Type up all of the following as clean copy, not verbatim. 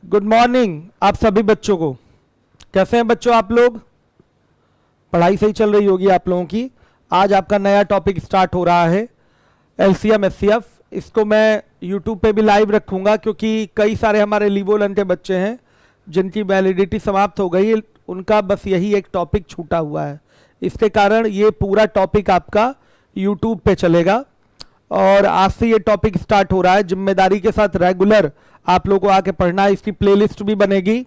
Good morning आप सभी बच्चों को। कैसे हैं बच्चों आप लोग? पढ़ाई सही चल रही होगी आप लोगों की। आज आपका नया टॉपिक स्टार्ट हो रहा है एलसीएम एचसीएफ। इसको मैं यूट्यूब पे भी लाइव रखूंगा क्योंकि कई सारे हमारे लीवोलन के बच्चे हैं जिनकी वैलिडिटी समाप्त हो गई, उनका बस यही एक टॉपिक छूटा हुआ है। इसके कारण ये पूरा टॉपिक आपका यूट्यूब पे चलेगा और आज से ये टॉपिक स्टार्ट हो रहा है। जिम्मेदारी के साथ रेगुलर आप लोगों को आके पढ़ना है। इसकी प्लेलिस्ट भी बनेगी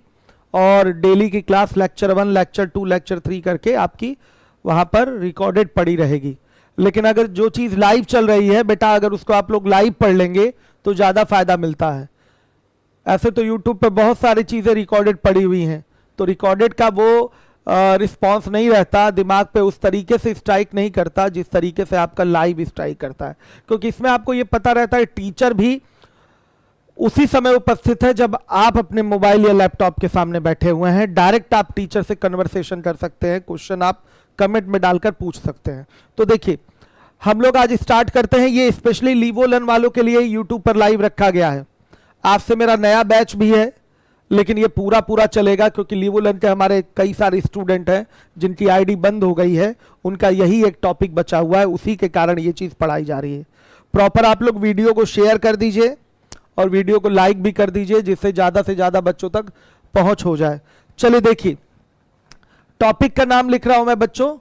और डेली की क्लास लेक्चर 1, लेक्चर 2, लेक्चर 3 करके आपकी वहां पर रिकॉर्डेड पड़ी रहेगी। लेकिन अगर जो चीज लाइव चल रही है बेटा, अगर उसको आप लोग लाइव पढ़ लेंगे तो ज्यादा फायदा मिलता है। ऐसे तो यूट्यूब पे बहुत सारी चीजें रिकॉर्डेड पड़ी हुई हैं, तो रिकॉर्डेड का वो रिस्पॉन्स नहीं रहता, दिमाग पे उस तरीके से स्ट्राइक नहीं करता जिस तरीके से आपका लाइव स्ट्राइक करता है। क्योंकि इसमें आपको ये पता रहता है टीचर भी उसी समय उपस्थित है जब आप अपने मोबाइल या लैपटॉप के सामने बैठे हुए हैं। डायरेक्ट आप टीचर से कन्वर्सेशन कर सकते हैं, क्वेश्चन आप कमेंट में डालकर पूछ सकते हैं। तो देखिए हम लोग आज स्टार्ट करते हैं। ये स्पेशली लीवोलन वालों के लिए यूट्यूब पर लाइव रखा गया है। आज से मेरा नया बैच भी है, लेकिन ये पूरा चलेगा क्योंकि लीवोलन के हमारे कई सारे स्टूडेंट हैं जिनकी आईडी बंद हो गई है, उनका यही एक टॉपिक बचा हुआ है, उसी के कारण ये चीज पढ़ाई जा रही है। प्रॉपर आप लोग वीडियो को शेयर कर दीजिए और वीडियो को लाइक भी कर दीजिए जिससे ज्यादा से ज्यादा बच्चों तक पहुंच हो जाए। चलिए देखिए टॉपिक का नाम लिख रहा हूं मैं बच्चों,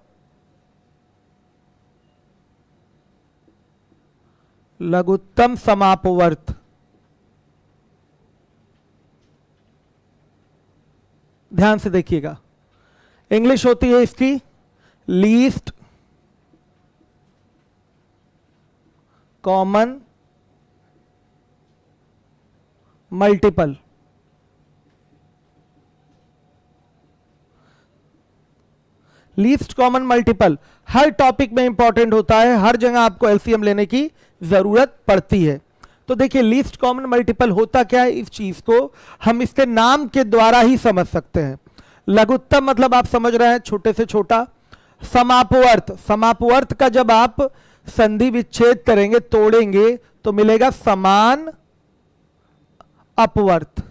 लघुत्तम समापवर्त। ध्यान से देखिएगा, इंग्लिश होती है इसकी least common multiple. Least common multiple हर टॉपिक में इंपॉर्टेंट होता है, हर जगह आपको एलसीएम लेने की जरूरत पड़ती है। तो देखिए लीस्ट कॉमन मल्टीपल होता क्या है, इस चीज को हम इसके नाम के द्वारा ही समझ सकते हैं। लघुत्तम मतलब आप समझ रहे हैं छोटे से छोटा। समापवर्त, समापवर्त का जब आप संधि विच्छेद करेंगे, तोड़ेंगे तो मिलेगा समान अपवर्त।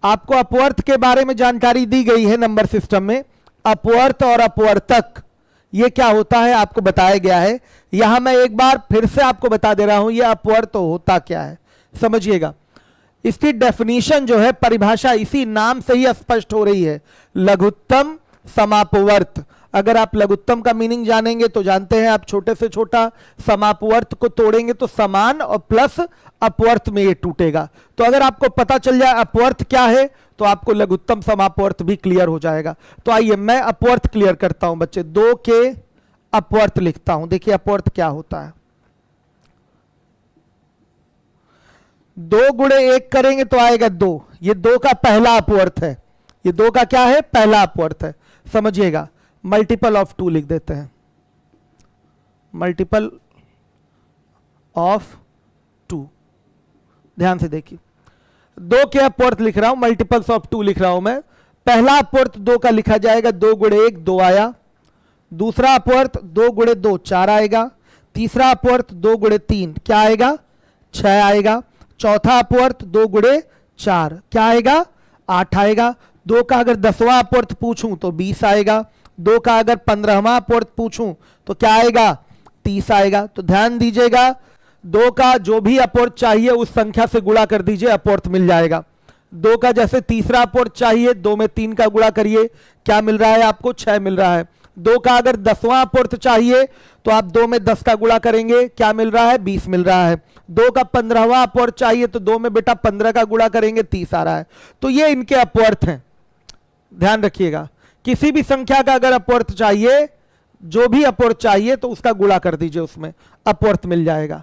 आपको अपवर्त के बारे में जानकारी दी गई है नंबर सिस्टम में। अपवर्त और अपवर्तक ये क्या होता है आपको बताया गया है। यहां मैं एक बार फिर से आपको बता दे रहा हूं ये अपवर्त होता क्या है, समझिएगा। इसकी डेफिनेशन जो है, परिभाषा इसी नाम से ही स्पष्ट हो रही है, लघुत्तम समापवर्त। अगर आप लघुत्तम का मीनिंग जानेंगे तो जानते हैं आप छोटे से छोटा, समापवर्त को तोड़ेंगे तो समान और प्लस अपवर्त में ये टूटेगा। तो अगर आपको पता चल जाए अपवर्त क्या है तो आपको लघुत्तम समापवर्त भी क्लियर हो जाएगा। तो आइए मैं अपवर्त क्लियर करता हूं बच्चे, 2 के अपवर्त लिखता हूं। देखिए अपवर्त क्या होता है, 2 गुणे 1 करेंगे तो आएगा 2। ये 2 का पहला अपवर्त है, ये 2 का क्या है, पहला अपवर्त है, समझिएगा। मल्टीपल ऑफ 2 लिख देते हैं, मल्टीपल ऑफ 2। ध्यान से देखिए 2 के अपवर्त लिख रहा हूं, मल्टीपल्स ऑफ 2 लिख रहा हूं मैं। पहला अपवर्त 2 का लिखा जाएगा, 2 गुणे 1 2 आया। दूसरा अपवर्त 2 गुणे 2 4 आएगा। तीसरा अपवर्त 2 गुणे 3 क्या आएगा, 6 आएगा। चौथा अपवर्त 2 गुणे 4 क्या आएगा, 8 आएगा। 2 का अगर 10वां अपवर्त पूछूं तो 20 आएगा। 2 का अगर 15वां अपवर्त पूछूं तो क्या आएगा, 30 आएगा। तो ध्यान दीजिएगा 2 का जो भी अपवर्त चाहिए उस संख्या से गुणा कर दीजिए, अपवर्त मिल जाएगा। 2 का जैसे तीसरा अपवर्त चाहिए, 2 में 3 का गुणा करिए, क्या मिल रहा है आपको, 6 मिल रहा है। 2 का अगर 10वां अपवर्त चाहिए तो आप 2 में 10 का गुणा करेंगे, क्या मिल रहा है, 20 मिल रहा है। 2 का 15वां अपवर्त चाहिए तो 2 में बेटा 15 का गुणा करेंगे, 30 आ रहा है। तो ये इनके अपवर्त हैं, ध्यान रखिएगा। किसी भी संख्या का अगर अपवर्त चाहिए, जो भी अपवर्त चाहिए तो उसका गुणा कर दीजिए, उसमें अपवर्त मिल जाएगा।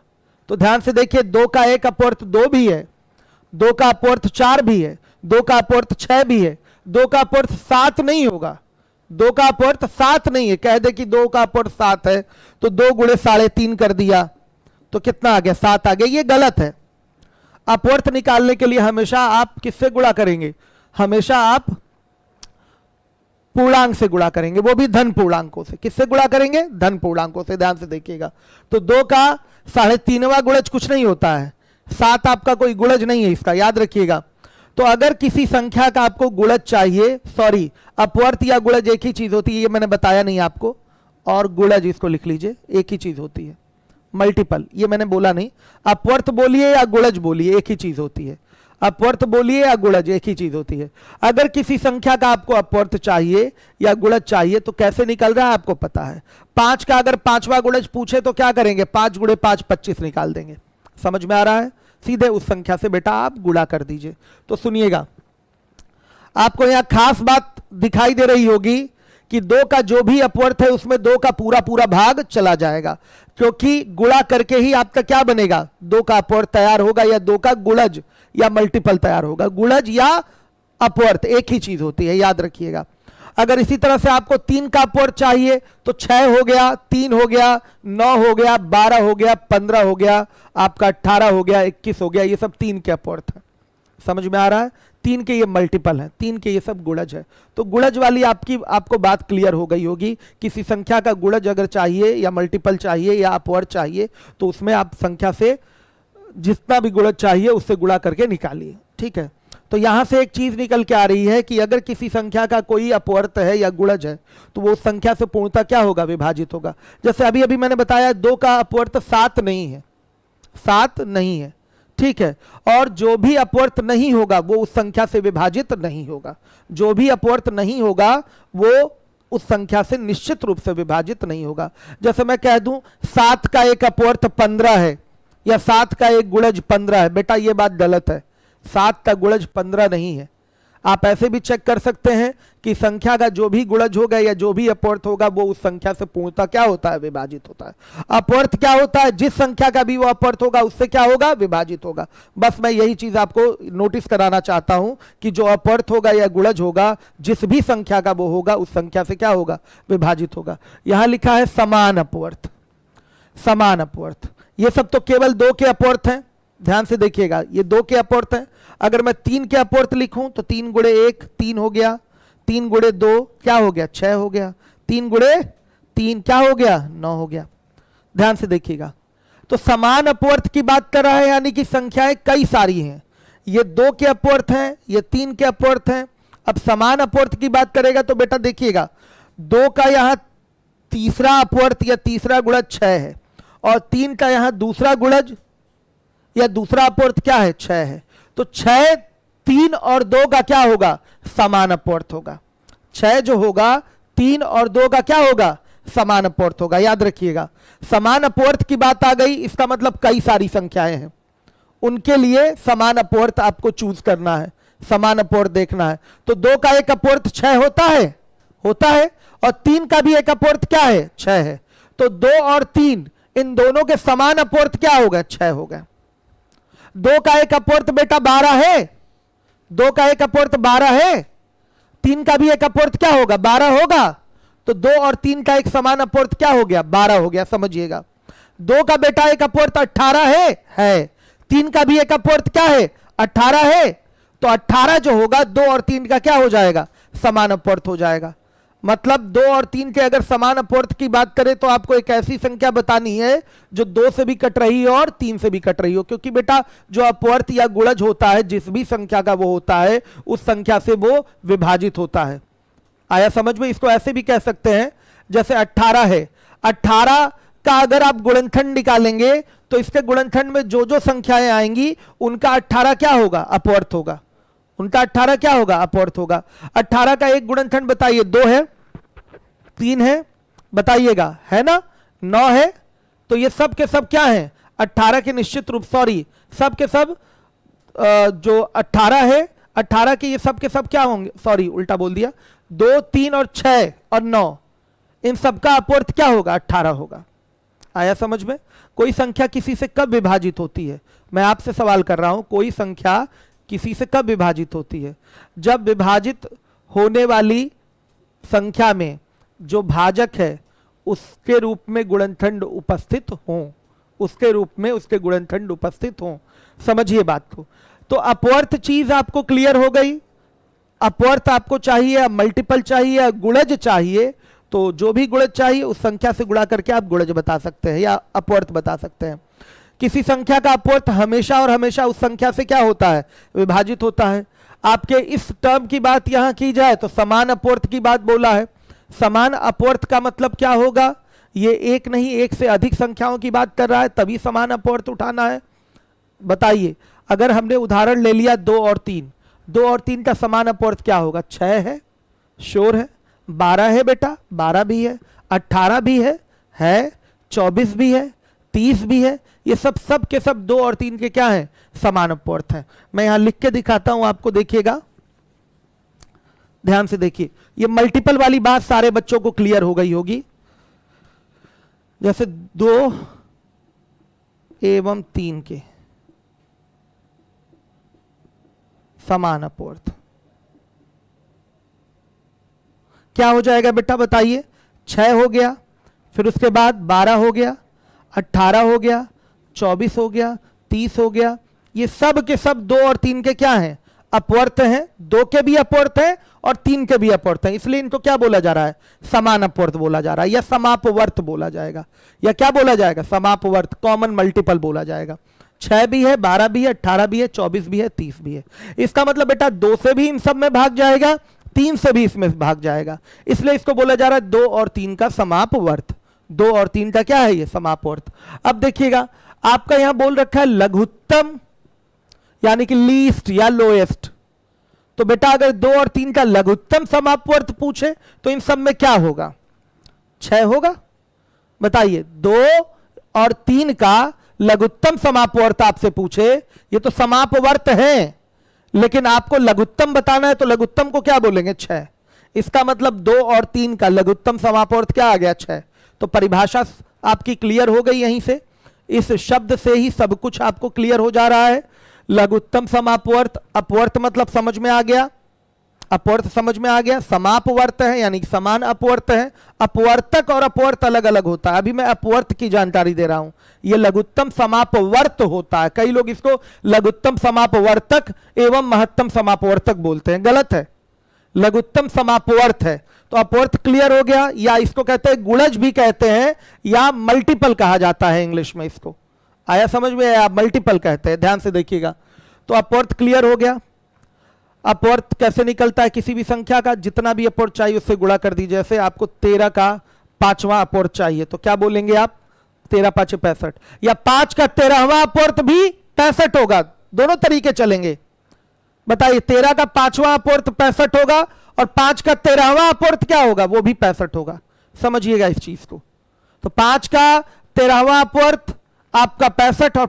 तो ध्यान से देखिए 2 का एक अपवर्त 2 भी है, 2 का अपवर्त 4 भी है, 2 का अपवर्त 6 भी है, 2 का अपवर्त 7 नहीं होगा, 2 का अपवर्त 7 नहीं है। कह दे कि 2 का अपवर्त 7 है तो 2 गुणे 3.5 कर दिया तो कितना आ गया, 7 आ गया। ये गलत है। अपवर्त निकालने के लिए हमेशा आप किससे गुणा करेंगे, हमेशा आप पूर्णांक से गुणा करेंगे, वो भी धन पूर्णांकों से। किससे गुणा करेंगे, धन पूर्णांकों से। ध्यान से देखिएगा। तो 2 का 3.5वां गुणज कुछ नहीं होता है, 7 आपका कोई गुणज नहीं है इसका, याद रखिएगा। तो अगर किसी संख्या का आपको गुणज चाहिए, सॉरी अपवर्त या गुणज एक ही चीज होती है, ये मैंने बताया नहीं आपको, और गुणज इसको लिख लीजिए, एक ही चीज होती है। मल्टीपल ये मैंने बोला नहीं, अपवर्त बोलिए या गुणज बोलिए एक ही चीज होती है। अपवर्त बोलिए या गुणज एक ही चीज होती है। अगर किसी संख्या का आपको अपवर्त चाहिए या गुणज चाहिए तो कैसे निकल रहा है आपको पता है। 5 का अगर 5वां गुणज पूछे तो क्या करेंगे, 5 गुणे 5 25 निकाल देंगे। समझ में आ रहा है, सीधे उस संख्या से बेटा आप गुणा कर दीजिए। तो सुनिएगा, आपको यहां खास बात दिखाई दे रही होगी कि 2 का जो भी अपवर्त है उसमें 2 का पूरा पूरा भाग चला जाएगा, क्योंकि गुणा करके ही आपका क्या बनेगा, 2 का अपवर्त तैयार होगा या 2 का गुणज या मल्टीपल तैयार होगा। गुणज या अपवर्त एक ही चीज होती है, याद रखिएगा। अगर इसी तरह से आपको 3 का अपवर्त चाहिए तो 6 हो गया, 3 हो गया, 9 हो गया, 12 हो गया, 15 हो गया, आपका 18 हो गया, 21 हो गया, ये सब 3 के अपवर्त है। समझ में आ रहा है, 3 के ये मल्टीपल है, 3 के ये सब गुणज है। तो गुणज वाली आपको बात क्लियर हो गई होगी। किसी संख्या का गुणज अगर चाहिए या मल्टीपल चाहिए या अपवर्त चाहिए तो उसमें आप संख्या से जितना भी गुणज चाहिए उससे गुणा करके निकालिए, ठीक है। तो यहां से एक चीज निकल के आ रही है कि अगर किसी संख्या का कोई अपवर्त है या गुणज है तो वो उस संख्या से पूर्णतः क्या होगा, विभाजित होगा। जैसे अभी अभी मैंने बताया 2 का अपवर्त 7 नहीं है, 7 नहीं है, ठीक है। और जो भी अपवर्त नहीं होगा वो उस संख्या से विभाजित नहीं होगा। जो भी अपवर्त नहीं होगा वो उस संख्या से निश्चित रूप से विभाजित नहीं होगा। जैसे मैं कह दूं 7 का एक अपवर्त 15 है या 7 का एक गुणज 15 है, बेटा ये बात गलत है। 7 का गुणज 15 नहीं है। आप ऐसे भी चेक कर सकते हैं कि संख्या का जो भी गुणज होगा या जो भी अपवर्त होगा वो उस संख्या से पूर्णतः क्या होता है, विभाजित होता है। अपवर्त क्या होता है, जिस संख्या का भी वो अपवर्त होगा उससे क्या होगा, विभाजित होगा। बस मैं यही चीज आपको नोटिस कराना चाहता हूं कि जो अपवर्त होगा या गुणज होगा जिस भी संख्या का वो होगा उस संख्या से क्या होगा, विभाजित होगा। यहां लिखा है समान अपवर्त, समान अपवर्त। ये सब तो केवल 2 के अपवर्त हैं, ध्यान से देखिएगा, ये 2 के अपवर्त हैं। अगर मैं 3 के अपवर्त लिखूं तो 3 गुणे 1 3 हो गया, 3 गुणे 2 क्या हो गया, 6 हो गया, 3 गुणे 3 क्या हो गया, 9 हो गया। ध्यान से देखिएगा, तो समान अपवर्त की बात कर रहा है, यानी कि संख्याएं कई सारी हैं। ये 2 के अपवर्त हैं, ये 3 के अपवर्त हैं। अब समान अपवर्त की बात करेगा तो बेटा देखिएगा 2 का यहां तीसरा अपवर्त या तीसरा गुणज 6 है और 3 का यहां दूसरा गुणज या दूसरा अपवर्त क्या है, 6 है। तो 6 3 और 2 का क्या होगा, समान अपवर्त होगा। 6 जो होगा 3 और 2 का क्या होगा, समान अपवर्त होगा। याद रखिएगा, समान अपवर्त की बात आ गई, इसका मतलब कई सारी संख्याएं हैं, उनके लिए समान अपवर्त आपको चूज करना है, समान अपवर्त देखना है। तो 2 का एक अपवर्त 6 होता है, होता है, और 3 का भी एक अपवर्त क्या है, 6 है। तो 2 और 3 इन दोनों के समान अपवर्त क्या होगा, 6 होगा। 2 का एक अपवर्त बेटा 12 है, 2 का एक अपवर्त 12 है, 3 का भी एक अपवर्त क्या होगा, 12 होगा। तो 2 और 3 का एक समान अपवर्त क्या हो गया, 12 हो गया। समझिएगा, 2 का बेटा एक अपवर्त 18 है, 3 का भी एक अपवर्त क्या है, 18 है। तो 18 जो होगा 2 और 3 का क्या हो जाएगा, समान अपवर्त हो जाएगा। मतलब 2 और 3 के अगर समान अपवर्त की बात करें तो आपको एक ऐसी संख्या बतानी है जो 2 से भी कट रही हो और 3 से भी कट रही हो, क्योंकि बेटा जो अपवर्त या गुणज होता है जिस भी संख्या का वो होता है उस संख्या से वो विभाजित होता है। आया समझ में। इसको ऐसे भी कह सकते हैं, जैसे 18 है, 18 का अगर आप गुणनखंड निकालेंगे तो इसके गुणनखंड में जो जो संख्याएं आएंगी उनका 18 क्या होगा, अपवर्त होगा, उनका 18 क्या होगा, अपवर्त होगा। 18 का एक गुणनखंड बताइए, 2 है, 3 है, बताइएगा, है ना, 9 है। तो ये सब के सब क्या हैं, 18 के निश्चित रूप, सॉरी सब के सब जो 18 है, 18 के ये सब के सब क्या होंगे, सॉरी उल्टा बोल दिया, 2 3 और 6 और 9 इन सबका अपवर्त क्या होगा, 18 होगा। आया समझ में। कोई संख्या किसी से कब विभाजित होती है, मैं आपसे सवाल कर रहा हूं, कोई संख्या किसी से कब विभाजित होती है, जब विभाजित होने वाली संख्या में जो भाजक है उसके रूप में गुणनखंड उपस्थित हो, उसके रूप में उसके गुणनखंड उपस्थित हो। समझिए बात को। तो अपवर्त चीज आपको क्लियर हो गई। अपवर्त आपको चाहिए, मल्टीपल चाहिए, गुणज चाहिए, तो जो भी गुणज चाहिए उस संख्या से गुणा करके आप गुणज बता सकते हैं या अपवर्त बता सकते हैं। किसी संख्या का अपवर्त हमेशा और हमेशा उस संख्या से क्या होता है, विभाजित होता है। आपके इस टर्म की बात यहां की जाए तो समान अपवर्त की बात बोला है। समान अपवर्त का मतलब क्या होगा, ये एक नहीं एक से अधिक संख्याओं की बात कर रहा है, तभी समान अपवर्त उठाना है। बताइए, अगर हमने उदाहरण ले लिया 2 और 3, 2 और 3 का समान अपवर्त क्या होगा, 6 है, श्योर है, 12 है बेटा, 12 भी है, 18 भी है, 24 भी है, 30 भी है। ये सब के सब 2 और 3 के क्या है, समान अपवर्त है। मैं यहां लिख के दिखाता हूं आपको, देखिएगा ध्यान से देखिए। ये मल्टीपल वाली बात सारे बच्चों को क्लियर हो गई होगी। जैसे 2 एवं 3 के समान अपवर्त क्या हो जाएगा बेटा, बताइए। 6 हो गया, फिर उसके बाद 12 हो गया, 18 हो गया, 24 हो गया, 30 हो गया। ये सब के सब 2 और 3 के क्या हैं, अपवर्त हैं। 2 के भी अपवर्त हैं और 3 के भी अपवर्त हैं, इसलिए इनको क्या बोला जा रहा है, समान अपवर्त बोला जा रहा है, या समापवर्त बोला जाएगा, या क्या बोला जाएगा, समापवर्त, कॉमन मल्टीपल बोला जाएगा। 6 भी है, 12 भी है, 18 भी है, 24 भी है, 30 भी है। इसका मतलब बेटा 2 से भी इन सब में भाग जाएगा, 3 से भी इसमें भाग जाएगा, इसलिए इसको बोला जा रहा है 2 और 3 का समापवर्त। 2 और 3 का क्या है, ये समापवर्त। अब देखिएगा, आपका यहां बोल रखा है लघुत्तम यानी कि लीस्ट या लोएस्ट। तो बेटा अगर 2 और 3 का लघुत्तम समापवर्त पूछे तो इन सब में क्या होगा, 6 होगा। बताइए, 2 और 3 का लघुत्तम समापवर्त आपसे पूछे, ये तो समापवर्त है, लेकिन आपको लघुत्तम बताना है तो लघुत्तम को क्या बोलेंगे, 6। इसका मतलब 2 और 3 का लघुत्तम समापवर्त क्या आ गया, 6। तो परिभाषा आपकी क्लियर हो गई, यहीं से इस शब्द से ही सब कुछ आपको क्लियर हो जा रहा है। लघुत्तम समापवर्त, अपवर्त मतलब समझ में आ गया, अपवर्त समझ में आ गया, समापवर्त है यानी कि समान अपवर्त है। अपवर्तक और अपवर्त अलग अलग होता है, अभी मैं अपवर्त की जानकारी दे रहा हूं। यह लघुत्तम समापवर्त होता है, कई लोग इसको लघुत्तम समापवर्तक एवं महत्तम समापवर्तक बोलते हैं, गलत है, लघुत्तम समापवर्त है। तो अपवर्त क्लियर हो गया, या इसको कहते हैं गुणज भी कहते हैं, या मल्टीपल कहा जाता है इंग्लिश में। इसको आया समझ में, या मल्टीपल कहते हैं, ध्यान से देखिएगा। तो अपवर्त क्लियर हो गया। अपवर्त कैसे निकलता है, किसी भी संख्या का जितना भी अपवर्त चाहिए उससे गुणा कर दीजिए। जैसे आपको 13 का 5वां अपवर्त चाहिए तो क्या बोलेंगे आप, 13 5 65, या 5 का 13वां अपवर्त भी 65 होगा, दोनों तरीके चलेंगे। बताइए, 13 का 5वां अपवर्त 65 होगा और 5 का 13वां अपवर्त क्या होगा, वो भी 65 होगा। समझिएगा इस चीज को। तो 5 का 13वां अपवर्त आपका 65 और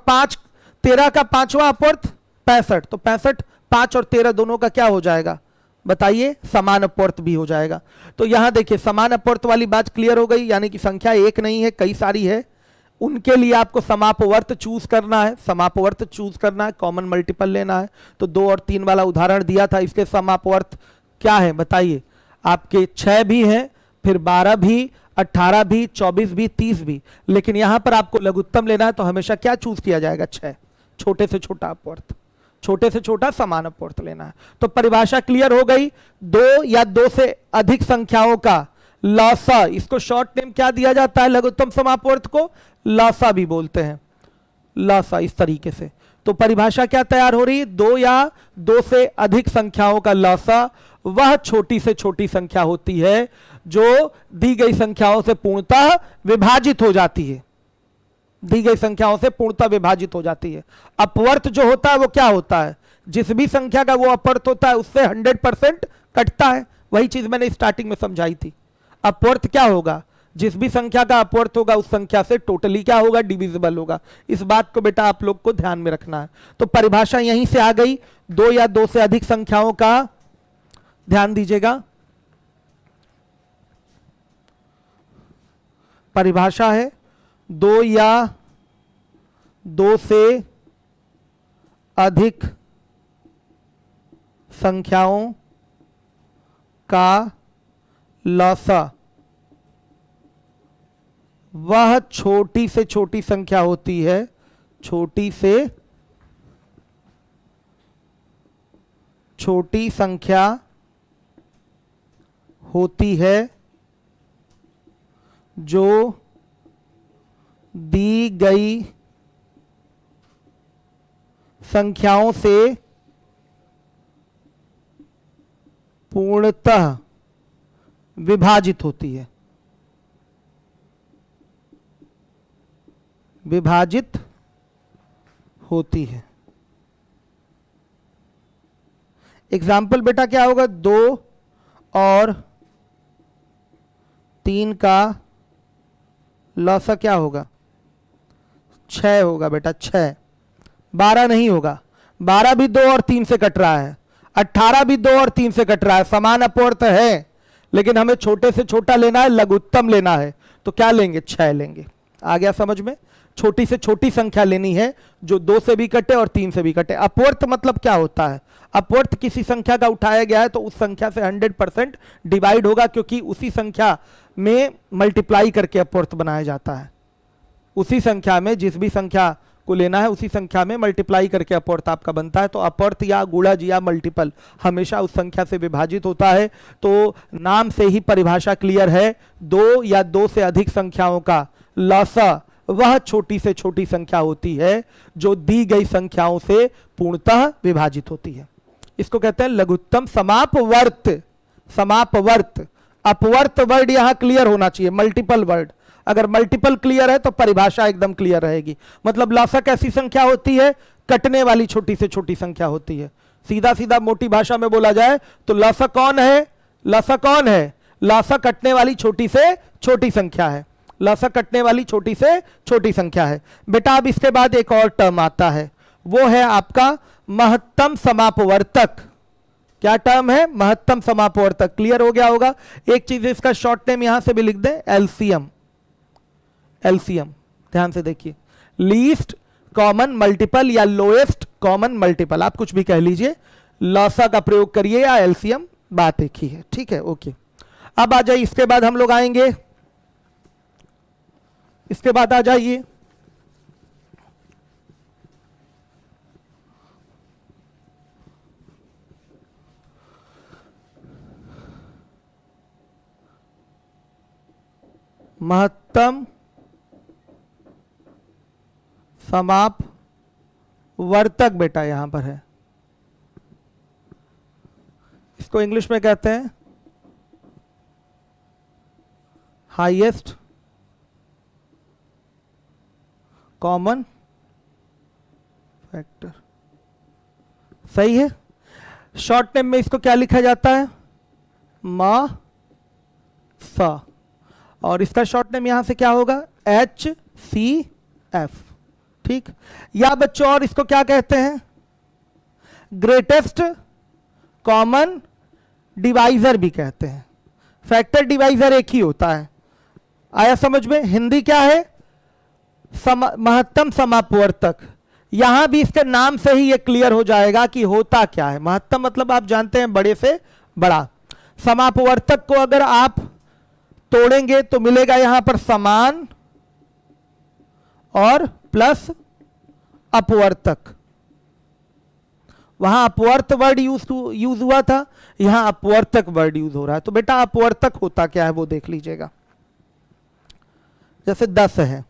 13 का 5वां अपवर्त 65, तो 65 5 और 13 दोनों का क्या हो जाएगा, बताइए, समान अपवर्त भी हो जाएगा। तो यहां देखिए समान अपवर्त वाली बात क्लियर हो गई, यानी कि संख्या एक नहीं है, कई सारी है, उनके लिए आपको समापवर्त चूज करना है, समापवर्त चूज करना है, कॉमन मल्टीपल लेना है। तो 2 और 3 वाला उदाहरण दिया था, इसके समापवर्त क्या है बताइए, आपके 6 भी हैं, फिर 12 भी, 18 भी, 24 भी, 30 भी। लेकिन यहां पर आपको लघुत्तम लेना है तो हमेशा क्या चूज किया जाएगा, 6, छोटे से छोटा अपवर्त, छोटे से छोटा समान अपवर्त लेना है। तो परिभाषा क्लियर हो गई। 2 या 2 से अधिक संख्याओं का लॉसा, इसको शॉर्ट नेम क्या दिया जाता है, लघुत्तम समापवर्त को लॉसा भी बोलते हैं, लॉसा, इस तरीके से। तो परिभाषा क्या तैयार हो रही है, 2 या 2 से अधिक संख्याओं का लॉसा वह छोटी से छोटी संख्या होती है जो दी गई संख्याओं से पूर्णतः विभाजित हो जाती है, दी गई संख्याओं से पूर्णतः विभाजित हो जाती है। अपवर्त जो होता है वो क्या होता है, जिस भी संख्या का वो अपवर्त होता है उससे 100% कटता है, वही चीज मैंने स्टार्टिंग में समझाई थी। अपवर्त क्या होगा, जिस भी संख्या का अपवर्त होगा उस संख्या से टोटली क्या होगा, डिविजिबल होगा। इस बात को बेटा आप लोग को ध्यान में रखना है। तो परिभाषा यहीं से आ गई, 2 या 2 से अधिक संख्याओं का, ध्यान दीजिएगा, परिभाषा है 2 या 2 से अधिक संख्याओं का लॉसा वह छोटी से छोटी संख्या होती है, छोटी से छोटी संख्या होती है जो दी गई संख्याओं से पूर्णतः विभाजित होती है, विभाजित होती है। एग्जाम्पल बेटा क्या होगा? 2 और 3 का लॉसा क्या होगा? 6 होगा बेटा, 6। 12 नहीं होगा, 12 भी 2 और 3 से कट रहा है, 18 भी 2 और 3 से कट रहा है, समान अपवर्त है, लेकिन हमें छोटे से छोटा लेना है, लघुत्तम लेना है, तो क्या लेंगे? 6 लेंगे। आ गया समझ में? छोटी से छोटी संख्या लेनी है जो 2 से भी कटे और 3 से भी कटे। अपवर्त मतलब क्या होता है? अपवर्त किसी संख्या का उठाया गया है तो उस संख्या से 100% डिवाइड होगा, क्योंकि उसी संख्या में मल्टीप्लाई करके अपवर्त बनाया जाता है। उसी संख्या में जिस भी संख्या को लेना है उसी संख्या में मल्टीप्लाई करके अपवर्त आपका बनता है। तो अपवर्त या गुणज या मल्टीपल हमेशा उस संख्या से विभाजित होता है। तो नाम से ही परिभाषा क्लियर है, 2 या 2 से अधिक संख्याओं का लॉसा वह छोटी से छोटी संख्या होती है जो दी गई संख्याओं से पूर्णतः विभाजित होती है। इसको कहते हैं लघुत्तम समापवर्त। समापवर्त, अपवर्त वर्ड यहां क्लियर होना चाहिए, मल्टीपल वर्ड। अगर मल्टीपल क्लियर है तो परिभाषा एकदम क्लियर रहेगी। मतलब लॉसा कैसी संख्या होती है? कटने वाली छोटी से छोटी संख्या होती है। सीधा सीधा मोटी भाषा में बोला जाए तो लॉसा कौन है? लॉसा कौन है? लॉसा कटने वाली छोटी से छोटी संख्या है। लॉसा कटने वाली छोटी से छोटी संख्या है। बेटा अब इसके बाद एक और टर्म आता है, वो है आपका महत्तम समापवर्तक। क्या टर्म है? महत्तम समापवर्तक। क्लियर हो गया होगा। एक चीज इसका शॉर्ट नेम यहां से भी लिख दें, एलसीएम। एलसीएम ध्यान से देखिए, लीस्ट कॉमन मल्टीपल या लोएस्ट कॉमन मल्टीपल, आप कुछ भी कह लीजिए, लॉसा का प्रयोग करिए या एलसीएम, बात एक ही है। ठीक है, ओके। अब आ जाइए, इसके बाद हम लोग आएंगे, इसके बाद आ जाइए महत्तम समापवर्तक। बेटा यहां पर है, इसको इंग्लिश में कहते हैं हाईएस्ट कॉमन फैक्टर। सही है। शॉर्ट नेम में इसको क्या लिखा जाता है? मा सा। और इसका शॉर्ट नेम यहां से क्या होगा? HCF। ठीक। या बच्चों और इसको क्या कहते हैं? ग्रेटेस्ट कॉमन डिवाइजर भी कहते हैं। फैक्टर डिवाइजर एक ही होता है। आया समझ में? हिंदी क्या है? महत्तम समापवर्तक। यहां भी इसके नाम से ही ये क्लियर हो जाएगा कि होता क्या है। महत्तम मतलब आप जानते हैं बड़े से बड़ा। समापवर्तक को अगर आप तोड़ेंगे तो मिलेगा यहां पर समान और प्लस अपवर्तक। वहां अपवर्त वर्ड यूज हुआ था, यहां अपवर्तक वर्ड यूज हो रहा है। तो बेटा अपवर्तक होता क्या है वो देख लीजिएगा। जैसे 10 है,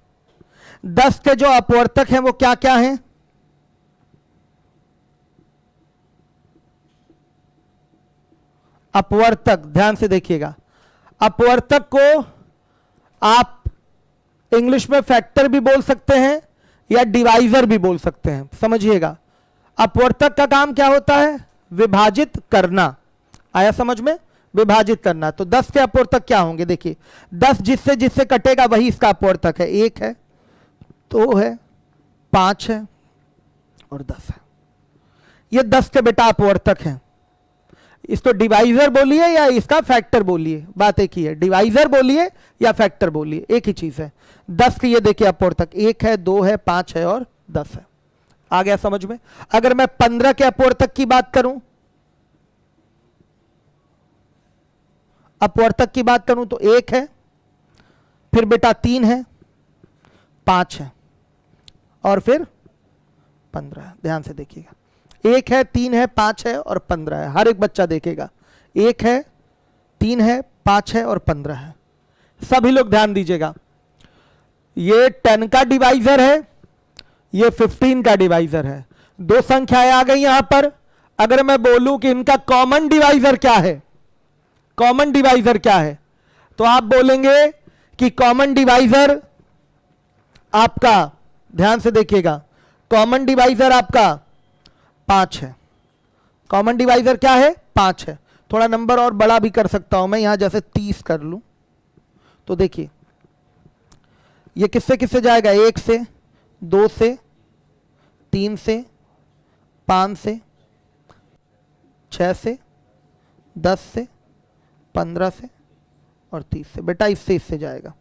10 के जो अपवर्तक हैं वो क्या क्या हैं? अपवर्तक ध्यान से देखिएगा। अपवर्तक को आप इंग्लिश में फैक्टर भी बोल सकते हैं या डिवाइजर भी बोल सकते हैं। समझिएगा, अपवर्तक का काम क्या होता है? विभाजित करना। आया समझ में? विभाजित करना। तो 10 के अपवर्तक क्या होंगे? देखिए, 10 जिससे जिससे कटेगा वही इसका अपवर्तक है। 1 है, 2 है, 5 है और 10 है। ये 10 के बेटा अपवर्तक हैं। इसको डिवाइजर बोलिए या इसका फैक्टर बोलिए, बात एक ही है। डिवाइजर बोलिए या फैक्टर बोलिए, एक ही चीज है। 10 के ये देखिए अपवर्तक 1 है, 2 है, 5 है और 10 है। आ गया समझ में? अगर मैं 15 के अपवर्तक की बात करूं, अपवर्तक की बात करूं तो 1 है, फिर बेटा 3 है, 5 है और फिर 15 है। ध्यान से देखिएगा, 1 है, 3 है, 5 है और 15 है। हर एक बच्चा देखेगा 1 है, 3 है, 5 है और 15 है। सभी लोग ध्यान दीजिएगा, ये 10 का डिवाइजर है, ये 15 का डिवाइजर है। दो संख्याएं आ गई यहां पर। अगर मैं बोलूं कि इनका कॉमन डिवाइजर क्या है, कॉमन डिवाइजर क्या है, तो आप बोलेंगे कि कॉमन डिवाइजर आपका, ध्यान से देखिएगा, कॉमन डिवाइजर आपका 5 है। कॉमन डिवाइजर क्या है? 5 है। थोड़ा नंबर और बड़ा भी कर सकता हूं मैं, यहां जैसे 30 कर लूं तो देखिए ये किससे किससे जाएगा? 1 से, 2 से, 3 से, 5 से, 6 से, 10 से, 15 से और 30 से। बेटा इससे जाएगा।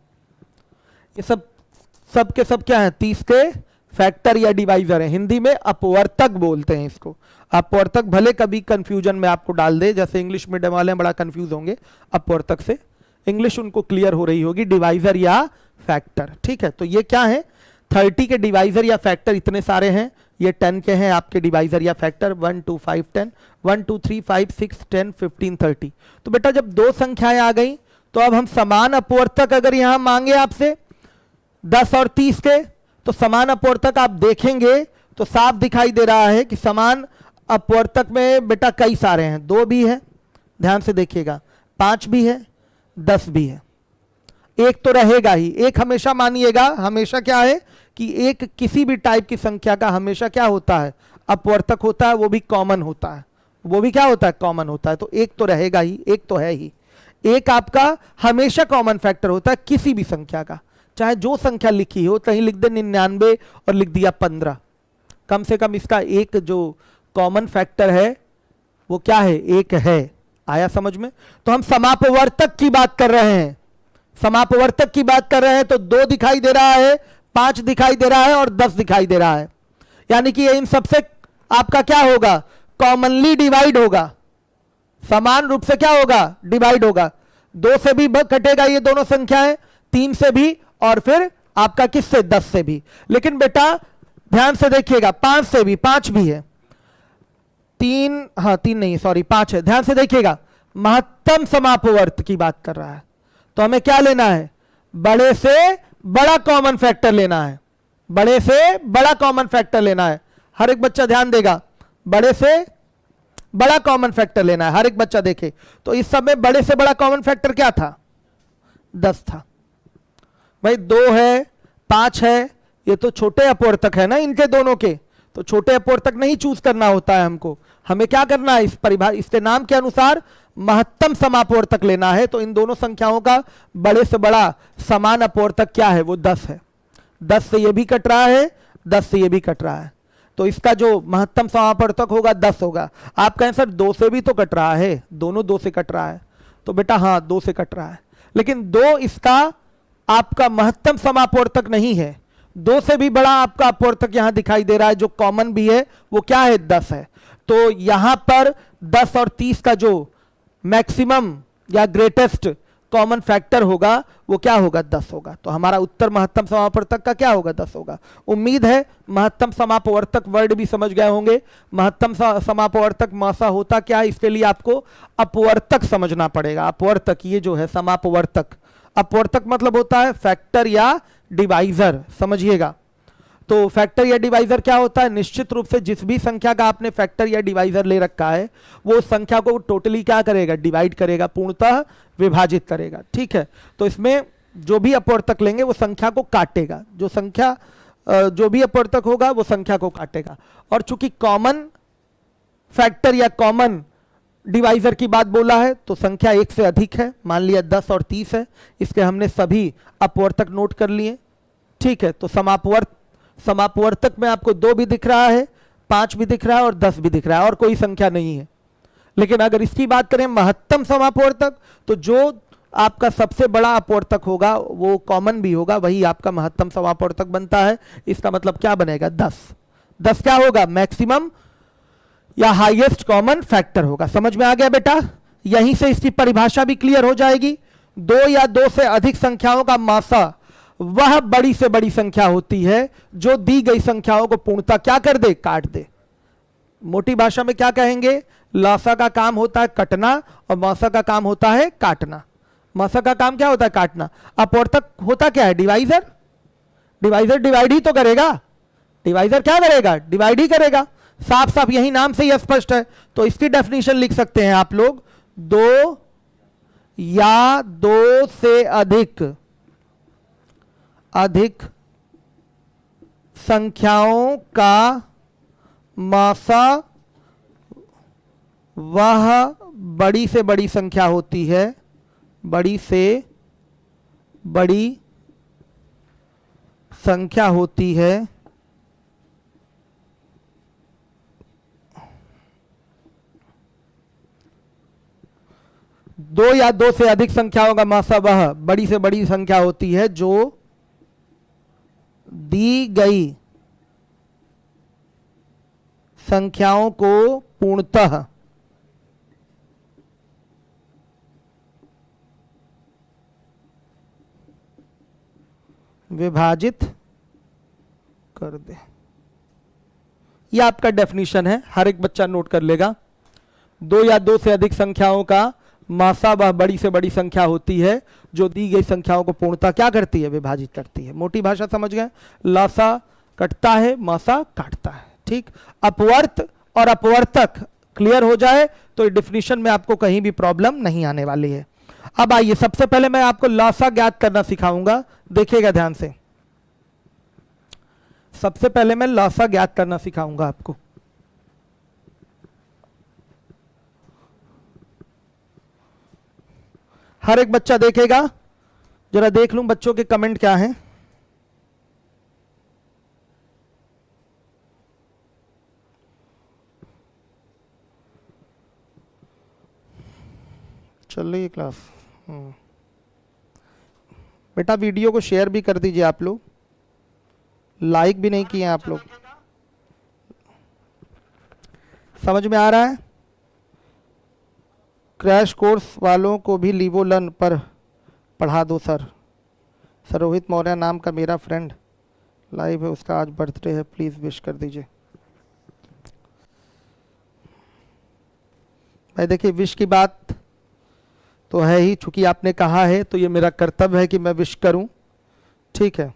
ये सब के सब क्या है? 30 के फैक्टर या डिवाइजर है। हिंदी में अपवर्तक बोलते हैं इसको। अपवर्तक भले कभी कंफ्यूजन में आपको डाल दे, जैसे इंग्लिश मीडियम वाले बड़ा कंफ्यूज होंगे अपवर्तक से, इंग्लिश उनको क्लियर हो रही होगी, डिवाइजर या फैक्टर। ठीक है, तो ये क्या है? 30 के डिवाइजर या फैक्टर इतने सारे हैं। ये 10 के हैं आपके डिवाइजर या फैक्टर, 1 2 5 10, 1 2 3 5 6 10 15 30। तो बेटा जब दो संख्याएं आ गई तो अब हम समान अपवर्तक अगर यहां मांगे आपसे 10 और 30 के, तो समान अपवर्तक आप देखेंगे तो साफ दिखाई दे रहा है कि समान अपवर्तक में बेटा कई सारे हैं। 2 भी है, ध्यान से देखिएगा, 5 भी है, 10 भी है। एक तो रहेगा ही। एक हमेशा मानिएगा, हमेशा क्या है कि एक किसी भी टाइप की संख्या का हमेशा क्या होता है? अपवर्तक होता है, वो भी कॉमन होता है। वो भी क्या होता है? कॉमन होता है। तो एक तो रहेगा ही, एक तो है ही। एक आपका हमेशा कॉमन फैक्टर होता है किसी भी संख्या का, चाहे जो संख्या लिखी हो, कहीं लिख दे 99 और लिख दिया 15, कम से कम इसका एक जो कॉमन फैक्टर है वो क्या है? एक है। आया समझ में? तो हम समापवर्तक की बात कर रहे हैं, समापवर्तक की बात कर रहे हैं। तो 2 दिखाई दे रहा है, 5 दिखाई दे रहा है और 10 दिखाई दे रहा है। यानी कि इन सबसे आपका क्या होगा? कॉमनली डिवाइड होगा, समान रूप से क्या होगा? डिवाइड होगा। 2 से भी कटेगा ये दोनों संख्याएं, 3 से भी, और फिर आपका किससे? 10 से भी। लेकिन बेटा ध्यान से देखिएगा, 5 से भी, 5 भी है, 3, हाँ 3 नहीं सॉरी 5 है। ध्यान से देखिएगा, महत्तम समापवर्त की बात कर रहा है। तो हमें क्या लेना है? बड़े से बड़ा कॉमन फैक्टर लेना है, बड़े से बड़ा कॉमन फैक्टर लेना है। हर एक बच्चा ध्यान देगा, बड़े से बड़ा कॉमन फैक्टर लेना है। हर एक बच्चा देखे तो इस सब में बड़े से बड़ा कॉमन फैक्टर क्या था? 10 था। भाई 2 है, 5 है, ये तो छोटे अपवर्तक है ना इनके दोनों के, तो छोटे अपवर्तक नहीं चूज करना होता है हमको। हमें क्या करना है? इस परिभाषा, इसके नाम के अनुसार महत्तम समापवर्तक लेना है। तो इन दोनों संख्याओं का बड़े से बड़ा समान अपवर्तक क्या है? वो 10 है। 10 से ये भी कट रहा है, 10 से ये भी कट रहा है, तो इसका जो महत्तम समापवर्तक होगा 10 होगा। आप कहें सर 2 से भी तो कट रहा है, दोनों 2 से कट रहा है, तो बेटा हाँ 2 से कट रहा है, लेकिन 2 इसका आपका महत्तम समापवर्तक नहीं है। 2 से भी बड़ा आपका अपवर्तक यहां दिखाई दे रहा है, जो कॉमन भी है, वो क्या है? 10 है। तो यहां पर 10 और 30 का जो मैक्सिमम या ग्रेटेस्ट कॉमन फैक्टर होगा वो क्या होगा? 10 होगा। तो हमारा उत्तर महत्तम समापवर्तक का क्या होगा? 10 होगा। उम्मीद है महत्तम समापवर्तक वर्ड भी समझ गए होंगे। महत्तम समापवर्तक मासा होता क्या है, इसके लिए आपको अपवर्तक समझना पड़ेगा। अपवर्तक ये जो है समापवर्तक, अपवर्तक मतलब होता है फैक्टर या डिवाइजर, समझिएगा। तो फैक्टर या डिवाइजर क्या होता है? निश्चित रूप से जिस भी संख्या का आपने फैक्टर या डिवाइजर ले रखा है वो संख्या को टोटली क्या करेगा? डिवाइड करेगा, पूर्णतः विभाजित करेगा। ठीक है, तो इसमें जो भी अपवर्तक लेंगे वो संख्या को काटेगा, जो संख्या जो भी अपवर्तक होगा वो संख्या को काटेगा। और चूंकि कॉमन फैक्टर या कॉमन डिवाइजर की बात बोला है तो संख्या 1 से अधिक है, मान लिया 10 और 30 है, इसके हमने सभी अपवर्तक नोट कर लिए। ठीक है, तो समापवर्तक में आपको 2 भी दिख रहा है, 5 भी दिख रहा है और 10 भी दिख रहा है, और कोई संख्या नहीं है। लेकिन अगर इसकी बात करें महत्तम समापवर्तक, तो जो आपका सबसे बड़ा अपवर्तक होगा वो कॉमन भी होगा, वही आपका महत्तम समापवर्तक बनता है। इसका मतलब क्या बनेगा? 10। 10 क्या होगा? मैक्सिमम या हाईएस्ट कॉमन फैक्टर होगा। समझ में आ गया बेटा? यहीं से इसकी परिभाषा भी क्लियर हो जाएगी। 2 या 2 से अधिक संख्याओं का मासा वह बड़ी से बड़ी संख्या होती है जो दी गई संख्याओं को पूर्णतः क्या कर दे? काट दे। मोटी भाषा में क्या कहेंगे? लासा का काम होता है कटना और मासा का काम होता है काटना। मासा का काम क्या होता है? काटना। अपवर्तक होता क्या है? डिवाइजर। डिवाइजर डिवाइड ही तो करेगा। डिवाइजर क्या करेगा? डिवाइड ही करेगा। साफ साफ यही नाम से ही स्पष्ट है। तो इसकी डेफिनेशन लिख सकते हैं आप लोग, दो या दो से अधिक संख्याओं का मासा वह बड़ी से बड़ी संख्या होती है, बड़ी से बड़ी संख्या होती है दो या दो से अधिक संख्याओं का मासा वह बड़ी से बड़ी संख्या होती है जो दी गई संख्याओं को पूर्णतः विभाजित कर दे। यह आपका डेफिनेशन है, हर एक बच्चा नोट कर लेगा। दो या दो से अधिक संख्याओं का मासा वह बड़ी से बड़ी संख्या होती है जो दी गई संख्याओं को पूर्णतः क्या करती है, विभाजित करती है। मोटी भाषा समझ गए, लासा कटता है, मासा काटता है। ठीक, अपवर्त और अपवर्तक क्लियर हो जाए तो डेफिनेशन में आपको कहीं भी प्रॉब्लम नहीं आने वाली है। अब आइए, सबसे पहले मैं आपको लासा ज्ञात करना सिखाऊंगा, देखिएगा ध्यान से। सबसे पहले मैं लासा ज्ञात करना सिखाऊंगा आपको। हर एक बच्चा देखेगा, जरा देख लूं बच्चों के कमेंट क्या हैं। चल रही है क्लास? बेटा वीडियो को शेयर भी कर दीजिए आप लोग, लाइक भी नहीं किए आप लोग। समझ में आ रहा है? क्रैश कोर्स वालों को भी लीवो लर्न पर पढ़ा दो सर। सर रोहित मौर्य नाम का मेरा फ्रेंड लाइव है, उसका आज बर्थडे है, प्लीज़ विश कर दीजिए। भाई देखिए, विश की बात तो है ही, चूंकि आपने कहा है तो ये मेरा कर्तव्य है कि मैं विश करूं। ठीक है,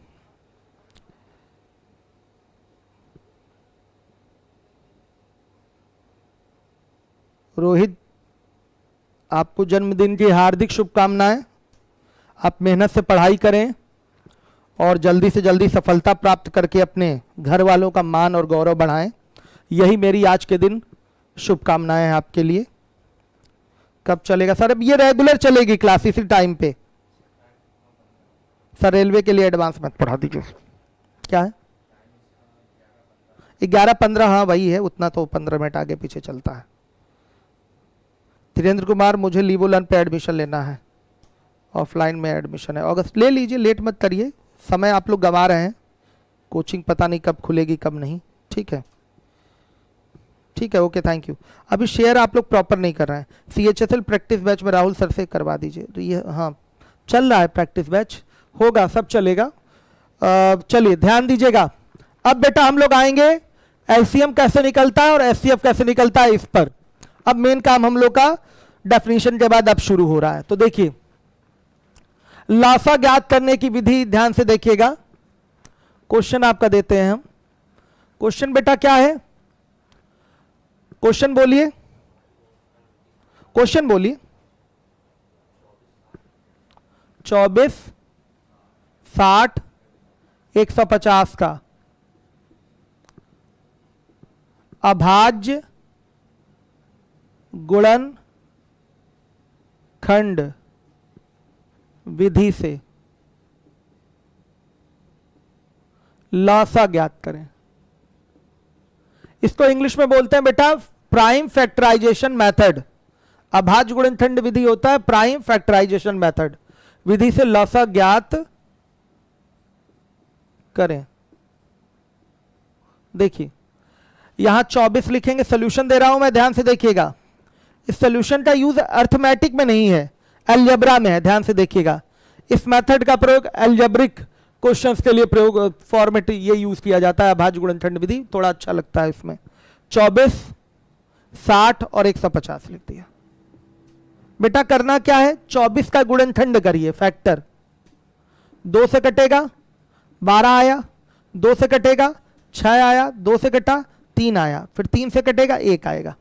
रोहित आपको जन्मदिन की हार्दिक शुभकामनाएं। आप मेहनत से पढ़ाई करें और जल्दी से जल्दी सफलता प्राप्त करके अपने घर वालों का मान और गौरव बढ़ाएं। यही मेरी आज के दिन शुभकामनाएं हैं आपके लिए। कब चलेगा सर? अब ये रेगुलर चलेगी क्लास इसी टाइम पे। सर रेलवे के लिए एडवांस में पढ़ा दीजिए। क्या है? 11:15, हाँ वही है, उतना तो 15 मिनट आगे पीछे चलता है। धीरेन्द्र कुमार, मुझे लीवो लर्न पे एडमिशन लेना है, ऑफलाइन में एडमिशन है अगस्त। ले लीजिए, लेट मत करिए, समय आप लोग गंवा रहे हैं। कोचिंग पता नहीं कब खुलेगी कब नहीं। ठीक है, ठीक है, ओके, थैंक यू। अभी शेयर आप लोग प्रॉपर नहीं कर रहे हैं। CHSL प्रैक्टिस बैच में राहुल सर से करवा दीजिए। तो ये हाँ चल रहा है, प्रैक्टिस बैच होगा, सब चलेगा। चलिए ध्यान दीजिएगा। अब बेटा हम लोग आएंगे LCM कैसे निकलता है और SCF कैसे निकलता है इस पर। अब मेन काम हम लोग का डेफिनेशन के बाद अब शुरू हो रहा है। तो देखिए, लासा ज्ञात करने की विधि ध्यान से देखिएगा। क्वेश्चन आपका देते हैं हम। क्वेश्चन बेटा क्या है? क्वेश्चन बोलिए, क्वेश्चन बोलिए। 24, 60, 150 का अभाज्य गुणन खंड विधि से लासा ज्ञात करें। इसको इंग्लिश में बोलते हैं बेटा प्राइम फैक्टराइजेशन मेथड। अभाज्य गुणनखंड विधि होता है प्राइम फैक्टराइजेशन मेथड। विधि से लासा ज्ञात करें। देखिए यहां 24 लिखेंगे, सोल्यूशन दे रहा हूं मैं, ध्यान से देखिएगा। इस सोल्यूशन का यूज अर्थमेटिक में नहीं है, अलजेब्रा में है, ध्यान से देखिएगा। इस मेथड का प्रयोग अलजेब्रिक क्वेश्चंस के लिए प्रयोग फॉर्मेट ये यूज किया जाता है। अभाज्य गुणनखंड विधि थोड़ा अच्छा लगता है इसमें। 24, 60 और 150 लिख दिया। बेटा करना क्या है? 24 का गुणनखंड करिए, फैक्टर। 2 से कटेगा 12 आया, 2 से कटेगा 6 आया, 2 से कटा 3 आया, फिर 3 से कटेगा 1 आएगा,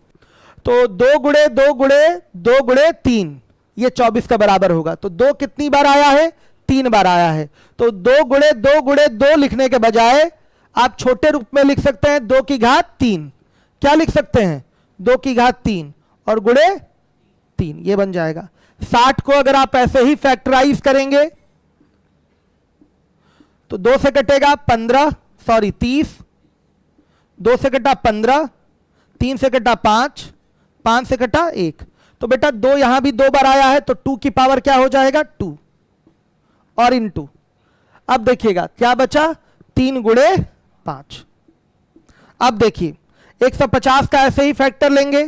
तो 2 गुणे 2 गुणे 2 गुणे 3, ये 24 का बराबर होगा। तो 2 कितनी बार आया है? 3 बार आया है। तो 2 गुणे 2 गुणे 2 लिखने के बजाय आप छोटे रूप में लिख सकते हैं 2 की घात 3। क्या लिख सकते हैं? 2 की घात 3 और गुणे 3, ये बन जाएगा। 60 को अगर आप ऐसे ही फैक्टराइज करेंगे तो 2 से कटेगा 15, सॉरी 30, 2 से कटा 15, 3 से कटा 5, 5 से कटा 1, तो बेटा 2 यहां भी 2 बार आया है, तो 2 की पावर क्या हो जाएगा? 2 और इनटू। अब देखिएगा क्या बचा? 3 गुणे 5। अब देखिए 150 का ऐसे ही फैक्टर लेंगे,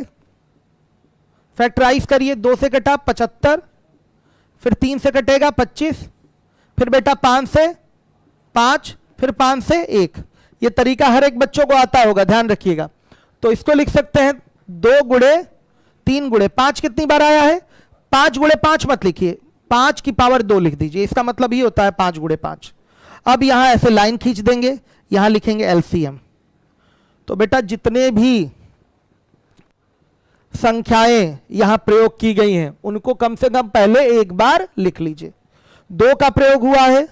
फैक्टराइज करिए। 2 से कटा 75, फिर 3 से कटेगा 25, फिर बेटा 5 से 5, फिर 5 से 1। ये तरीका हर एक बच्चों को आता होगा, ध्यान रखिएगा। तो इसको लिख सकते हैं 2 गुणे 3 गुणे 5 कितनी बार आया है? 5 गुणे 5 मत लिखिए, 5 की पावर 2 लिख दीजिए, इसका मतलब ये होता है 5 गुणे 5। अब यहां ऐसे लाइन खींच देंगे, यहां लिखेंगे एलसीएम। तो बेटा जितने भी संख्याएं यहां प्रयोग की गई हैं उनको कम से कम पहले एक बार लिख लीजिए। 2 का प्रयोग हुआ है,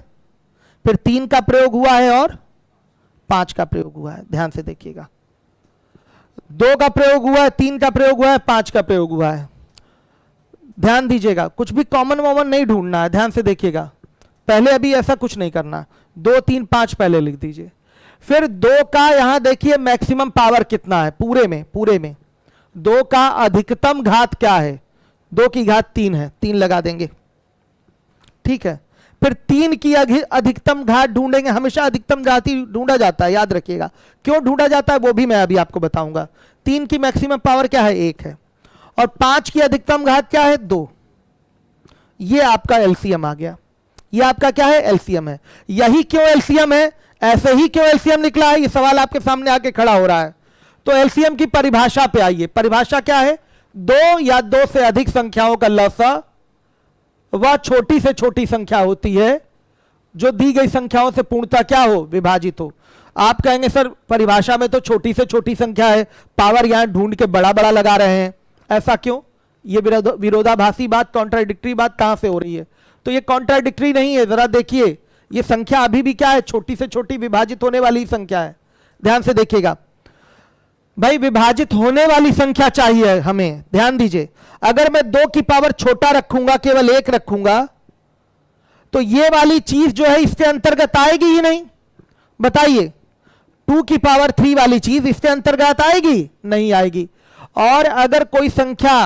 फिर 3 का प्रयोग हुआ है और 5 का प्रयोग हुआ है। ध्यान से देखिएगा, 2 का प्रयोग हुआ है, 3 का प्रयोग हुआ है, 5 का प्रयोग हुआ है। ध्यान दीजिएगा, कुछ भी कॉमन वॉमन नहीं ढूंढना है, ध्यान से देखिएगा। पहले अभी ऐसा कुछ नहीं करना, 2 3 5 पहले लिख दीजिए। फिर 2 का यहां देखिए मैक्सिमम पावर कितना है पूरे में 2 का अधिकतम घात क्या है? 2 की घात 3 है, 3 लगा देंगे, ठीक है। फिर 3 की अधिकतम घात ढूंढेंगे, हमेशा अधिकतम घात ही ढूंढा जाता है, याद रखिएगा। क्यों ढूंढा जाता है वो भी मैं अभी आपको बताऊंगा। 3 की मैक्सिमम पावर क्या है? 1 है। और 5 की अधिकतम घात क्या है? 2। ये आपका एलसीएम आ गया। ये आपका क्या है? एलसीएम है। यही क्यों एलसीएम है? ऐसे ही क्यों एलसीएम निकला है? ये सवाल आपके सामने आके खड़ा हो रहा है। तो एलसीएम की परिभाषा पे आइए। परिभाषा क्या है? 2 या 2 से अधिक संख्याओं का लसा वह छोटी से छोटी संख्या होती है जो दी गई संख्याओं से पूर्णतः क्या हो? विभाजित हो। आप कहेंगे सर परिभाषा में तो छोटी से छोटी संख्या है, पावर यहां ढूंढ के बड़ा बड़ा लगा रहे हैं, ऐसा क्यों? ये विरोधाभासी बात, कॉन्ट्राडिक्टरी बात कहां से हो रही है? तो ये कॉन्ट्राडिक्टरी नहीं है, जरा देखिए, ये संख्या अभी भी क्या है? छोटी से छोटी विभाजित होने वाली संख्या है। ध्यान से देखिएगा भाई, विभाजित होने वाली संख्या चाहिए हमें, ध्यान दीजिए। अगर मैं 2 की पावर छोटा रखूंगा, केवल 1 रखूंगा, तो ये वाली चीज जो है इसके अंतर्गत आएगी ही नहीं। बताइए, 2 की पावर 3 वाली चीज इसके अंतर्गत आएगी? नहीं आएगी। और अगर कोई संख्या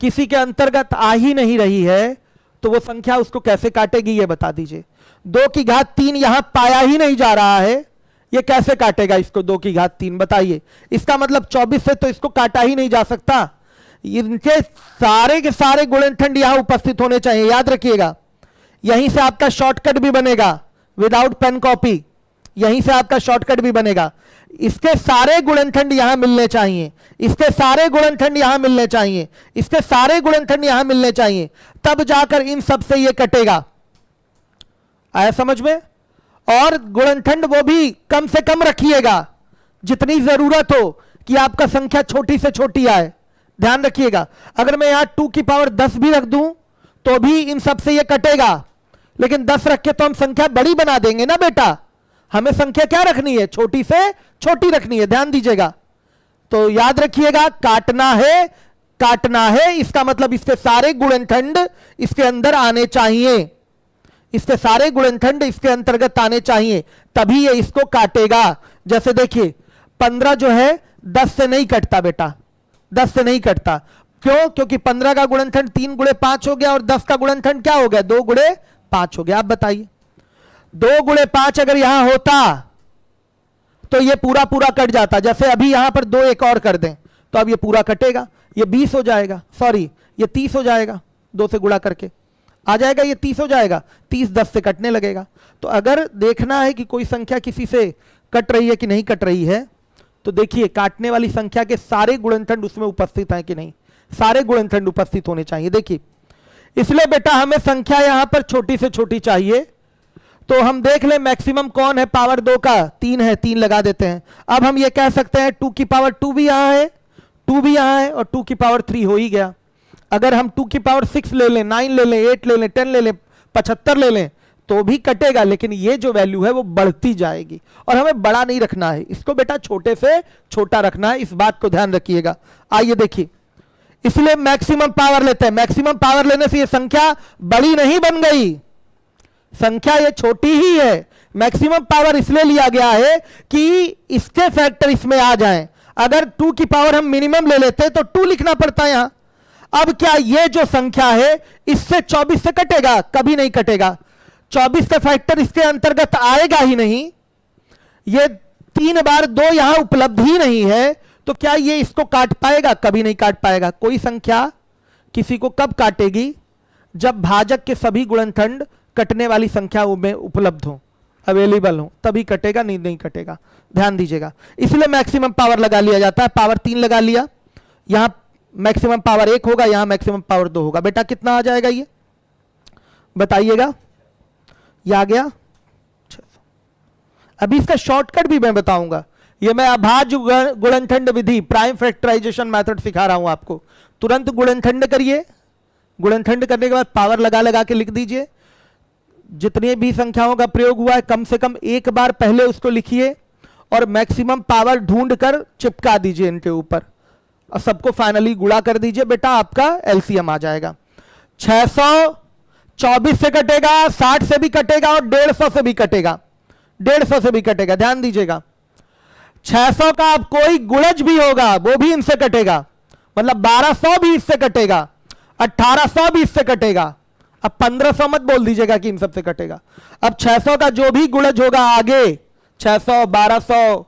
किसी के अंतर्गत आ ही नहीं रही है तो वो संख्या उसको कैसे काटेगी? ये बता दीजिए। 2 की घात 3 यहां पाया ही नहीं जा रहा है, ये कैसे काटेगा इसको? 2 की घात 3, बताइए। इसका मतलब 24 से तो इसको काटा ही नहीं जा सकता। इनके सारे के सारे गुणनखंड यहां उपस्थित होने चाहिए, याद रखिएगा। यहीं से आपका शॉर्टकट भी बनेगा, विदाउट पेन कॉपी, यहीं से आपका शॉर्टकट भी बनेगा। इसके सारे गुणनखंड यहां मिलने चाहिए, इसके सारे गुणनखंड यहां मिलने चाहिए, इसके सारे गुणनखंड यहां मिलने चाहिए, तब जाकर इन सब से ये कटेगा। आया समझ में? और गुणनखंड वो भी कम से कम रखिएगा, जितनी जरूरत हो कि आपका संख्या छोटी से छोटी आए। ध्यान रखिएगा, अगर मैं यहां 2 की पावर 10 भी रख दूं तो भी इन सब से ये कटेगा, लेकिन 10 रख के तो हम संख्या बड़ी बना देंगे ना बेटा। हमें संख्या क्या रखनी है? छोटी से छोटी रखनी है, ध्यान दीजिएगा। तो याद रखिएगा, काटना है, काटना है, इसका मतलब इसके सारे गुणनखंड इसके अंदर आने चाहिए, इसके सारे गुणनखंड इसके अंतर्गत आने चाहिए, तभी ये इसको काटेगा। जैसे देखिए 15 जो है 10 से नहीं कटता बेटा, 10 से नहीं कटता। क्यों? क्योंकि 15 का गुणनखंड 3 गुणे 5 हो गया और 10 का गुणनखंड क्या हो गया? 2 गुणे 5 हो गया। आप बताइए, 2 गुणे 5 अगर यहां होता तो ये पूरा पूरा कट जाता। जैसे अभी यहां पर 2 एक और कर दें तो अब ये पूरा कटेगा, ये 20 हो जाएगा, सॉरी ये 30 हो जाएगा, 2 से गुणा करके आ जाएगा, ये 30 हो जाएगा। 30 10 से कटने लगेगा। तो अगर देखना है कि कोई संख्या किसी से कट रही है कि नहीं कट रही है, तो देखिए काटने वाली संख्या के सारे गुणनखंड उसमें उपस्थित हैं कि नहीं, सारे गुणनखंड उपस्थित होने चाहिए। देखिए, इसलिए बेटा हमें संख्या यहां पर छोटी से छोटी चाहिए, तो हम देख ले मैक्सिमम कौन है पावर 2 का, 3 है, 3 लगा देते हैं। अब हम ये कह सकते हैं 2 की पावर 2 भी यहां है, 2 भी यहां है, और 2 की पावर 3 हो ही गया। अगर हम 2 की पावर 6 ले लें, 9 ले लें, 8 ले लें, 10 ले लें, 75 ले लें, तो भी कटेगा, लेकिन ये जो वैल्यू है वो बढ़ती जाएगी। और हमें बड़ा नहीं रखना है इसको बेटा, छोटे से छोटा रखना है, इस बात को ध्यान रखिएगा। आइए देखिए, इसलिए मैक्सिमम पावर लेते हैं। मैक्सिमम पावर लेने से ये संख्या बड़ी नहीं बन गई, संख्या ये छोटी ही है। मैक्सिमम पावर इसलिए लिया गया है कि इसके फैक्टर इसमें आ जाएं। अगर 2 की पावर हम मिनिमम ले लेते तो 2 लिखना पड़ता है यहां। अब क्या ये जो संख्या है इससे 24 से कटेगा? कभी नहीं कटेगा। 24 का फैक्टर इसके अंतर्गत आएगा ही नहीं। ये 3 बार 2 यहां उपलब्ध ही नहीं है, तो क्या ये इसको काट पाएगा? कभी नहीं काट पाएगा। कोई संख्या किसी को कब काटेगी? जब भाजक के सभी गुणनखंड कटने वाली संख्या में उपलब्ध हो, अवेलेबल हो, तभी कटेगा, नहीं कटेगा। ध्यान दीजिएगा, इसलिए मैक्सिमम पावर लगा लिया जाता है। पावर 3 लगा लिया, यहां मैक्सिमम पावर 1 होगा, यहां मैक्सिमम पावर 2 होगा। बेटा कितना आ जाएगा ये बताइएगा? ये आ गया 600। अभी इसका शॉर्टकट भी मैं बताऊंगा। ये मैं अभाज्य गुणनखंड विधि, प्राइम फैक्टराइजेशन मेथड सिखा रहा हूं आपको। तुरंत गुणनखंड करिए, गुणनखंड करने के बाद पावर लगा लगा के लिख दीजिए। जितनी भी संख्याओं का प्रयोग हुआ है कम से कम एक बार पहले उसको लिखिए और मैक्सिमम पावर ढूंढकर चिपका दीजिए इनके ऊपर, और सबको फाइनली गुणा कर दीजिए। बेटा आपका एलसीएम आ जाएगा। 600 24 से कटेगा, 60 से भी कटेगा और 150 से भी कटेगा, 150 से भी कटेगा। ध्यान दीजिएगा, 600 का अब कोई गुणज भी होगा वो भी इनसे कटेगा, मतलब 1200 भी इससे कटेगा, 1800 भी इससे कटेगा। अब 1500 मत बोल दीजिएगा कि इन सबसे कटेगा। अब 600 का जो भी गुणज होगा आगे, 600, 1200,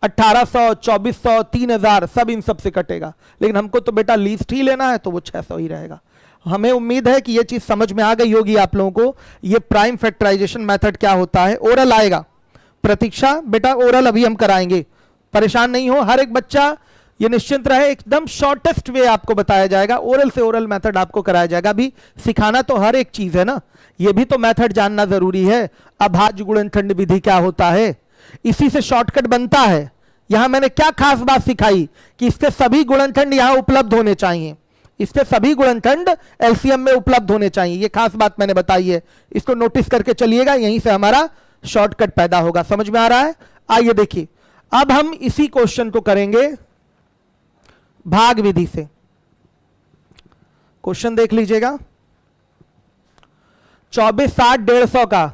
1800, 2400, 3000, सब इन सबसे कटेगा। लेकिन हमको तो बेटा लीस्ट ही लेना है, तो वो 600 ही रहेगा। हमें उम्मीद है कि ये चीज समझ में आ गई होगी आप लोगों को। ये प्राइम फैक्टराइजेशन मेथड क्या होता है। ओरल आएगा, प्रतीक्षा बेटा ओरल अभी हम कराएंगे, परेशान नहीं हो। हर एक बच्चा ये निश्चिंत रहे, एकदम शॉर्टेस्ट वे आपको बताया जाएगा। ओरल से ओरल मेथड आपको कराया जाएगा। अभी सिखाना तो हर एक चीज है ना, ये भी तो मेथड जानना जरूरी है। अभाज्य गुणनखंड विधि क्या होता है, इसी से शॉर्टकट बनता है। यहां मैंने क्या खास बात सिखाई कि इसके सभी गुणनखंड यहां उपलब्ध होने चाहिए, इसके सभी गुणनखंड एलसीएम में उपलब्ध होने चाहिए। ये खास बात मैंने बताई है, इसको नोटिस करके चलिएगा, यहीं से हमारा शॉर्टकट पैदा होगा। समझ में आ रहा है? आइए देखिए, अब हम इसी क्वेश्चन को करेंगे भाग विधि से। क्वेश्चन देख लीजिएगा, 24, 60, 150 का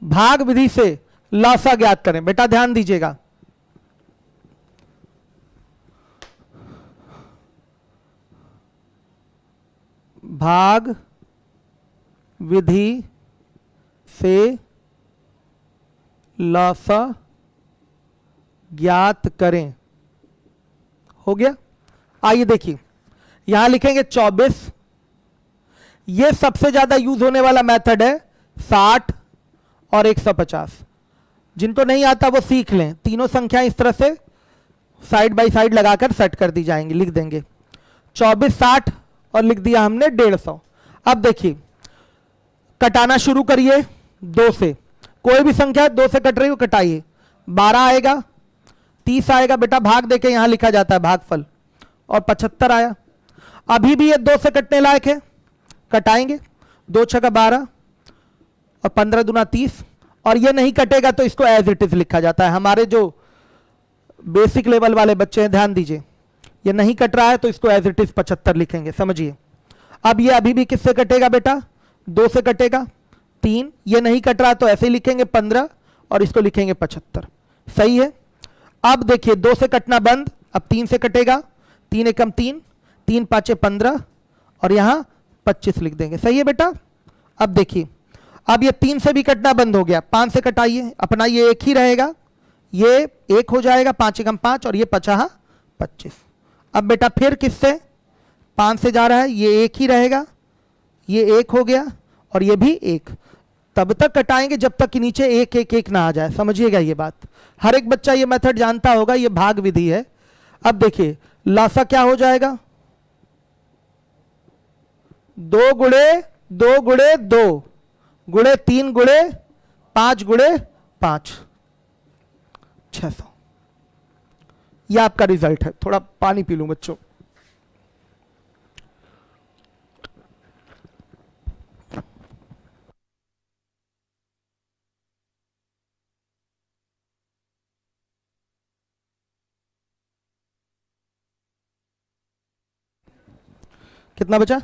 भाग विधि से लॉसा ज्ञात करें। बेटा ध्यान दीजिएगा, भाग विधि से लॉसा ज्ञात करें। हो गया? आइए देखिए, यहां लिखेंगे 24, ये सबसे ज्यादा यूज होने वाला मेथड है। 60 और 150, जिनको नहीं आता वो सीख लें। तीनों संख्या इस तरह से साइड बाय साइड लगाकर सेट कर दी जाएंगी, लिख देंगे 24, 60 और लिख दिया हमने 150। अब देखिए, कटाना शुरू करिए 2 से। कोई भी संख्या 2 से कट रही हो कटाइए। 12 आएगा, 30 आएगा, बेटा भाग देके यहां लिखा जाता है भागफल, और 75 आया। अभी भी ये 2 से कटने लायक है, कटाएंगे। 2 छका 12 और 15 दूना 30, और ये नहीं कटेगा तो इसको एज इट इज लिखा जाता है। हमारे जो बेसिक लेवल वाले बच्चे हैं ध्यान दीजिए, ये नहीं कट रहा है तो इसको एज इट इज 75 लिखेंगे। समझिए, अब ये अभी भी किससे कटेगा बेटा? 2 से कटेगा। 3, ये नहीं कट रहा तो ऐसे ही लिखेंगे 15 और इसको लिखेंगे 75। सही है? अब देखिए 2 से कटना बंद, अब 3 से कटेगा। 3 एकम 3, 3 पांचे 15 और यहां 25 लिख देंगे। सही है बेटा? अब देखिए, अब ये 3 से भी कटना बंद हो गया। 5 से कटाइए, अपना ये 1 ही रहेगा, ये 1 हो जाएगा। 5 एकम 5 और ये 50 25। अब बेटा फिर किससे? 5 से जा रहा है, ये 1 ही रहेगा, ये 1 हो गया और ये भी 1। तब तक कटाएंगे जब तक कि नीचे 1 1 1 ना आ जाए। समझिएगा ये बात, हर एक बच्चा ये मेथड जानता होगा, ये भाग विधि है। अब देखिए लॉसा क्या हो जाएगा? 2 गुणे 2 गुणे 2 गुणे 3 गुणे 5 गुणे 5, 600। यह आपका रिजल्ट है। थोड़ा पानी पी लूं बच्चों। कितना बचा?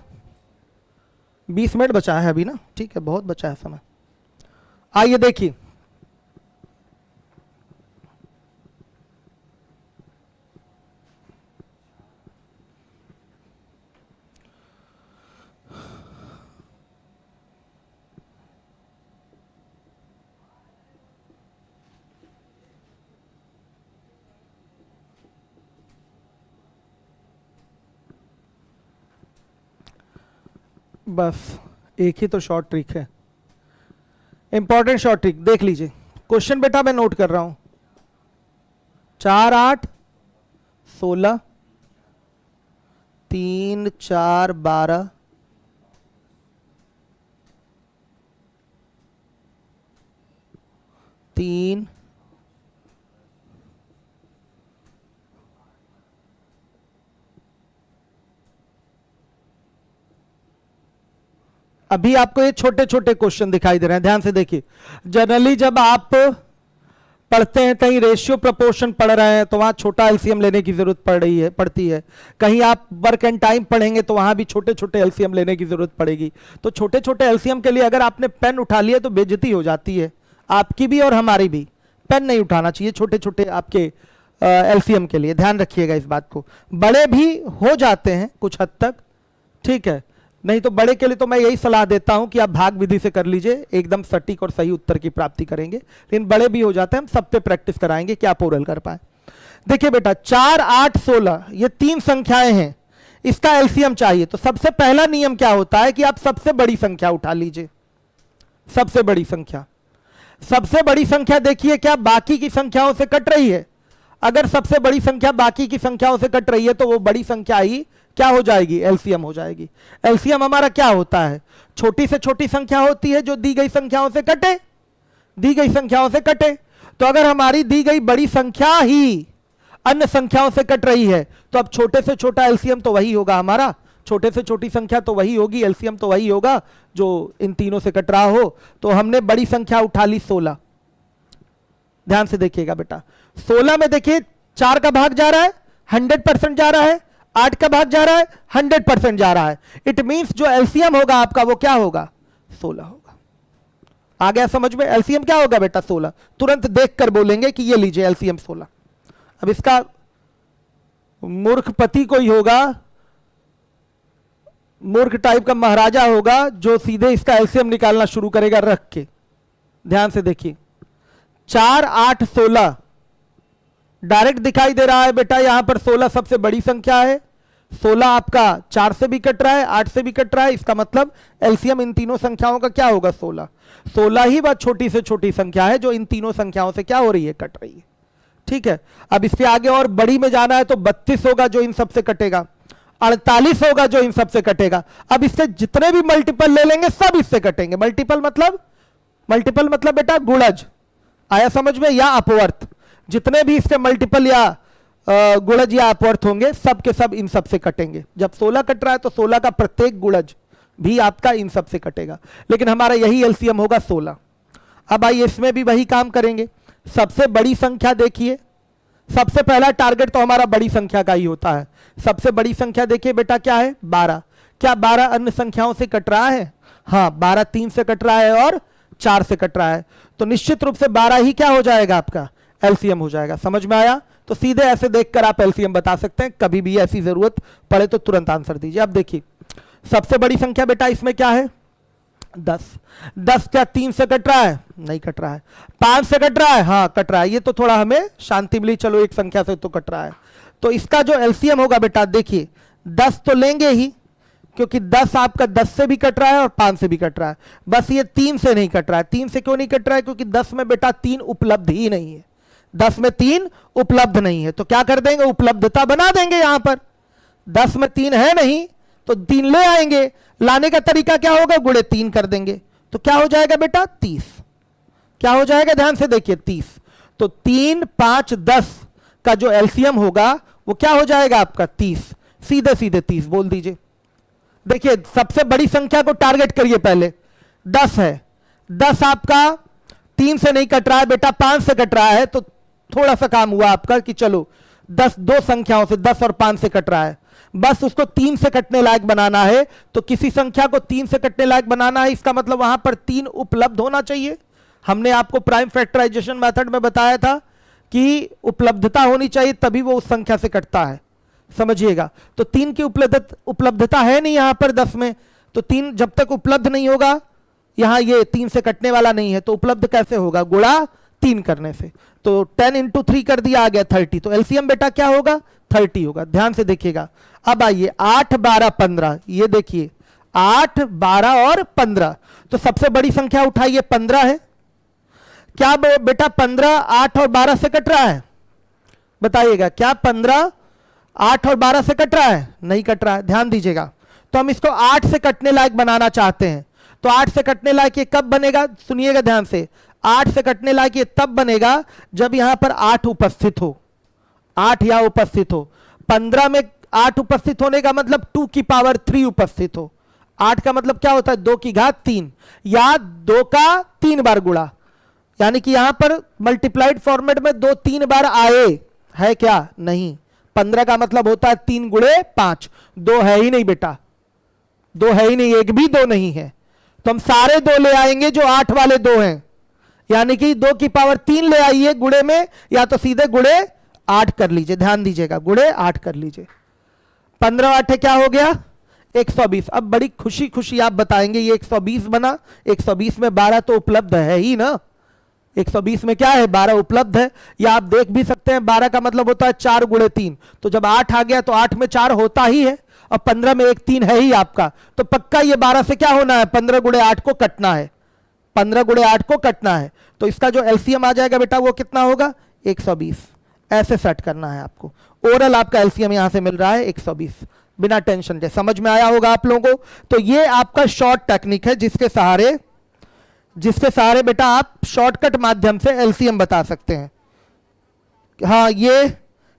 20 मिनट बचा है अभी ना, ठीक है, बहुत बचा है समय। आइए देखिए, बस एक ही तो शॉर्ट ट्रिक है, इंपॉर्टेंट शॉर्ट ट्रिक देख लीजिए। क्वेश्चन बेटा मैं नोट कर रहा हूं। 4 8 16, 3 4 12, 3 अभी आपको ये छोटे छोटे क्वेश्चन दिखाई दे रहे हैं, ध्यान से देखिए। जनरली जब आप पढ़ते हैं, कहीं रेशियो प्रोपोर्शन पढ़ रहे हैं तो वहां छोटा एलसीएम लेने की जरूरत पड़ती है। कहीं आप वर्क एंड टाइम पढ़ेंगे तो वहां भी छोटे छोटे एलसीएम लेने की जरूरत पड़ेगी। तो छोटे छोटे एलसीएम के लिए अगर आपने पेन उठा लिया तो बेइज्जती हो जाती है, आपकी भी और हमारी भी। पेन नहीं उठाना चाहिए छोटे छोटे आपके एलसीएम के लिए, ध्यान रखिएगा इस बात को। बड़े भी हो जाते हैं कुछ हद तक, ठीक है, नहीं तो बड़े के लिए तो मैं यही सलाह देता हूं कि आप भाग विधि से कर लीजिए, एकदम सटीक और सही उत्तर की प्राप्ति करेंगे। लेकिन बड़े भी हो जाते हैं, हम सब पे प्रैक्टिस कराएंगे कि आप ओरल कर पाए। देखिए बेटा 4 8 16 ये 3 संख्याएं हैं, इसका एलसीएम चाहिए। तो सबसे पहला नियम क्या होता है कि आप सबसे बड़ी संख्या उठा लीजिए। सबसे बड़ी संख्या, सबसे बड़ी संख्या देखिए क्या बाकी की संख्याओं से कट रही है। अगर सबसे बड़ी संख्या बाकी की संख्याओं से कट रही है तो वो बड़ी संख्या ही क्या हो जाएगी? एलसीएम हो जाएगी। एलसीएम हमारा क्या होता है? छोटी से छोटी संख्या होती है जो दी गई संख्याओं से कटे, दी गई संख्याओं से कटे। तो अगर हमारी दी गई बड़ी संख्या ही अन्य संख्याओं से कट रही है तो अब छोटे से छोटा एलसीएम तो वही होगा हमारा, छोटे से छोटी संख्या तो वही होगी, एलसीएम तो वही होगा जो इन तीनों से कट रहा हो। तो हमने बड़ी संख्या उठा ली 16। ध्यान से देखिएगा बेटा, 16 में देखिए 4 का भाग जा रहा है, 100% जा रहा है, 8 का भाग जा रहा है, 100% जा रहा है। इट मींस जो एलसीएम होगा आपका वो क्या होगा? 16 होगा। आ गया समझ में? एलसीएम क्या होगा बेटा? 16। तुरंत देखकर बोलेंगे कि ये लीजिए एलसीएम 16। अब इसका मूर्ख पति कोई होगा, मूर्ख टाइप का महाराजा होगा जो सीधे इसका एलसीएम निकालना शुरू करेगा रख के। ध्यान से देखिए 4 8 16 डायरेक्ट दिखाई दे रहा है बेटा, यहां पर 16 सबसे बड़ी संख्या है। 16 आपका 4 से भी कट रहा है, 8 से भी कट रहा है, इसका मतलब एलसीएम इन तीनों संख्याओं का क्या होगा? 16। 16 ही वह छोटी से छोटी संख्या है जो इन तीनों संख्याओं से क्या हो रही है? कट रही है। ठीक है, अब इससे आगे और बड़ी में जाना है तो 32 होगा जो इन सबसे कटेगा, 48 होगा जो इन सबसे कटेगा। अब इससे जितने भी मल्टीपल ले लेंगे सब इससे कटेंगे। मल्टीपल मतलब बेटा गुणज, आया समझ में, या अपवर्त। जितने भी इसके मल्टीपल या गुणज या अपवर्त होंगे सब के सब इन सब से कटेंगे। जब 16 कट रहा है तो 16 का प्रत्येक गुणज भी आपका इन सब से कटेगा, लेकिन हमारा यही एलसीएम होगा 16। अब आइए इसमें भी वही काम करेंगे। सबसे बड़ी संख्या देखिए, सबसे पहला टारगेट तो हमारा बड़ी संख्या का ही होता है। सबसे बड़ी संख्या देखिए बेटा क्या है? 12। क्या 12 अन्य संख्याओं से कट रहा है? हाँ, 12 3 से कट रहा है और 4 से कट रहा है, तो निश्चित रूप से 12 ही क्या हो जाएगा? आपका एलसीएम हो जाएगा। समझ में आया? तो सीधे ऐसे देखकर आप एलसीएम बता सकते हैं। कभी भी ऐसी जरूरत पड़े तो तुरंत आंसर दीजिए। अब देखिए सबसे बड़ी संख्या बेटा इसमें क्या है? 10। 10 क्या 3 से कट रहा है? नहीं कट रहा है। 5 से कट रहा है? हाँ कट रहा है। ये तो थोड़ा हमें शांति मिली, चलो एक संख्या से तो कट रहा है। तो इसका जो एलसीएम होगा बेटा देखिए 10 तो लेंगे ही, क्योंकि 10 आपका 10 से भी कट रहा है और 5 से भी कट रहा है। बस ये 3 से नहीं कट रहा है। 3 से क्यों नहीं कट रहा है? क्योंकि 10 में बेटा 3 उपलब्ध ही नहीं है। 10 में 3 उपलब्ध नहीं है, तो क्या कर देंगे? उपलब्धता बना देंगे। यहां पर 10 में 3 है नहीं तो 3 ले आएंगे, लाने का तरीका क्या होगा, गुणे 3 कर देंगे, तो क्या हो जाएगा बेटा 30। क्या हो जाएगा, ध्यान से देखिए 30। तो 3 5 10 का जो एलसीएम होगा वो क्या हो जाएगा आपका 30। सीधे सीधे 30 बोल दीजिए। देखिए सबसे बड़ी संख्या को टारगेट करिए, पहले 10 है, 10 आपका 3 से नहीं कट रहा है बेटा, 5 से कट रहा है, तो थोड़ा सा काम हुआ आपका कि चलो 10 दो संख्याओं से 10 और 5 से कट रहा है, बस उसको 3 से कटने लायक बनाना है। तो किसी संख्या को 3 से कटने लायक बनाना है, इसका मतलब वहां पर 3 उपलब्ध होना चाहिए। हमने आपको प्राइम फैक्टराइजेशन मेथड में बताया था कि उपलब्धता होनी चाहिए तभी वो उस संख्या से कटता है, समझिएगा। तो 3 की उपलब्धता है नहीं यहां पर 10 में, तो 3 जब तक उपलब्ध नहीं होगा, यहां ये 3 से कटने वाला नहीं है, तो उपलब्ध कैसे होगा, गुणा 3 करने से। तो 10 इंटू 3 कर दिया, आ गया 30। तो एलसीएम बेटा क्या होगा, 30 होगा। ध्यान से देखिएगा। अब आइए 8 12 15, ये देखिए 8 12 और 15, तो सबसे बड़ी संख्या उठाइए 15 है। क्या बेटा 15 8 और 12 से कट रहा है, बताइएगा, क्या 15 8 और 12 से कट रहा है, नहीं कट रहा है। ध्यान दीजिएगा, तो हम इसको 8 से कटने लायक बनाना चाहते हैं। तो 8 से कटने लायक ये कब बनेगा, सुनिएगा ध्यान से, 8 से कटने लायक ये तब बनेगा जब यहां पर 8 उपस्थित हो, 8 या उपस्थित हो। 15 में 8 उपस्थित होने का मतलब 2 की पावर 3 उपस्थित हो। 8 का मतलब क्या होता है, 2 की घात 3 या 2 का 3 बार गुणा, यानी कि यहां पर मल्टीप्लाइड फॉर्मेट में 2 3 बार आए है क्या, नहीं। 15 का मतलब होता है 3 गुणे 5, 2 है ही नहीं बेटा, 2 है ही नहीं, एक भी 2 नहीं है, तो हम सारे 2 ले आएंगे जो 8 वाले 2 हैं, यानी कि 2 की पावर 3 ले आइए गुणे में, या तो सीधे गुणे 8 कर लीजिए। ध्यान दीजिएगा, गुणे 8 कर लीजिए। 15 8 क्या हो गया, 120। अब बड़ी खुशी खुशी आप बताएंगे ये 120 बना, 120 में 12 तो उपलब्ध है ही ना, 120 में क्या है, 12 उपलब्ध है। या आप देख भी सकते हैं 12 का मतलब होता है 4 गुणे 3, तो जब 8 आ गया तो 8 में 4 होता ही है, और 15 में एक 3 है ही आपका, तो पक्का ये 12 से क्या होना है, 15 गुणे 8 को कटना है, 15 गुणे 8 को कटना है। तो इसका जो एलसीएम आ जाएगा बेटा वो कितना होगा, 120। ऐसे सेट करना है आपको। ओरल आपका एलसीएम यहां से मिल रहा है 120, बिना टेंशन के। समझ में आया होगा आप लोगों को। तो ये आपका शॉर्ट टेक्निक है जिसके सहारे बेटा आप शॉर्टकट माध्यम से एलसीएम बता सकते हैं। हाँ, ये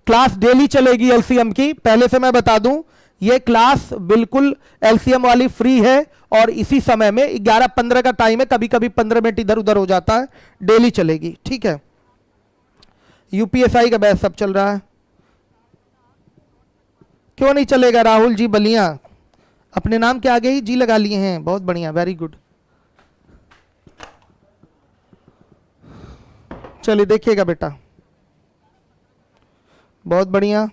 क्लास डेली चलेगी एलसीएम की, पहले से मैं बता दूं, ये क्लास बिल्कुल एलसीएम वाली फ्री है, और इसी समय में 11:15 का टाइम है, कभी कभी 15 मिनट इधर उधर हो जाता है, डेली चलेगी, ठीक है। यूपीएसआई का बैच सब चल रहा है, क्यों नहीं चलेगा राहुल जी बलिया, अपने नाम के आगे ही जी लगा लिए हैं, बहुत बढ़िया, वेरी गुड। चलिए देखिएगा बेटा, बहुत बढ़िया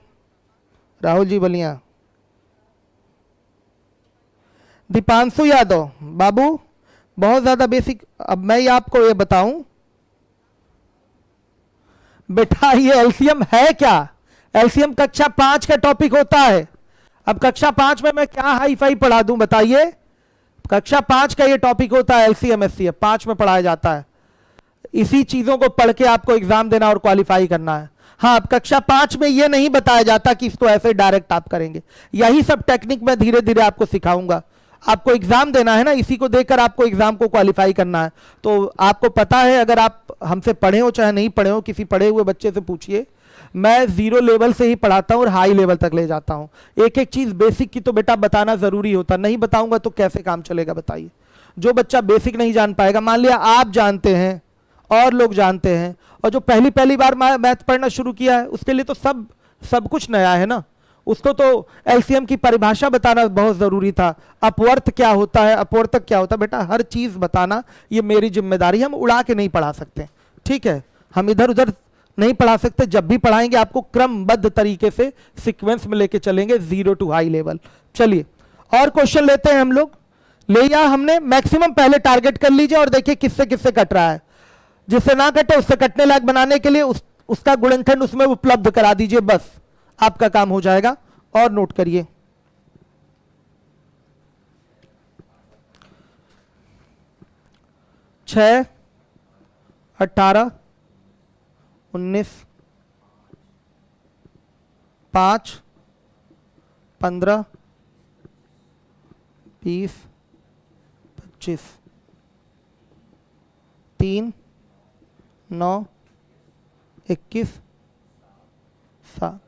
राहुल जी बलिया। दीपांशु यादव बाबू, बहुत ज्यादा बेसिक। अब मैं ये आपको ये बताऊं बेटा, ये एलसीएम है क्या, एलसीएम कक्षा 5 का टॉपिक होता है। अब कक्षा 5 में मैं क्या हाई फाई पढ़ा दूं, बताइए। कक्षा 5 का ये टॉपिक होता है, एलसीएम एससीएफ 5 में पढ़ाया जाता है। इसी चीजों को पढ़ के आपको एग्जाम देना और क्वालिफाई करना है। हाँ, अब कक्षा 5 में ये नहीं बताया जाता कि इसको ऐसे डायरेक्ट आप करेंगे, यही सब टेक्निक मैं धीरे धीरे आपको सिखाऊंगा। आपको एग्जाम देना है ना, इसी को देकर आपको एग्जाम को क्वालिफाई करना है। तो आपको पता है, अगर आप हमसे पढ़े हो चाहे नहीं पढ़े हो, किसी पढ़े हुए बच्चे से पूछिए, मैं 0 लेवल से ही पढ़ाता हूं और हाई लेवल तक ले जाता हूं। एक एक चीज बेसिक की तो बेटा बताना जरूरी होता, नहीं बताऊंगा तो कैसे काम चलेगा, बताइए। जो बच्चा बेसिक नहीं जान पाएगा, मान लिया आप जानते हैं और लोग जानते हैं, और जो पहली बार मैथ पढ़ना शुरू किया है उसके लिए तो सब कुछ नया है ना, उसको तो एलसीएम की परिभाषा बताना बहुत जरूरी था। अपवर्त क्या होता है, अपवर्तक क्या होता है, बेटा हर चीज बताना ये मेरी जिम्मेदारी। हम उड़ा के नहीं पढ़ा सकते, ठीक है, हम इधर उधर नहीं पढ़ा सकते। जब भी पढ़ाएंगे आपको क्रमबद्ध तरीके से सीक्वेंस में लेके चलेंगे, 0 टू हाई लेवल। चलिए और क्वेश्चन लेते हैं हम लोग। ले या हमने मैक्सिमम पहले टारगेट कर लीजिए और देखिए किससे किससे कट रहा है। जिससे ना कटे उससे कटने लायक बनाने के लिए उसका गुणनखंड उसमें उपलब्ध करा दीजिए, बस आपका काम हो जाएगा। और नोट करिए, छह 18 19 5 15 20 25 3 9 21 7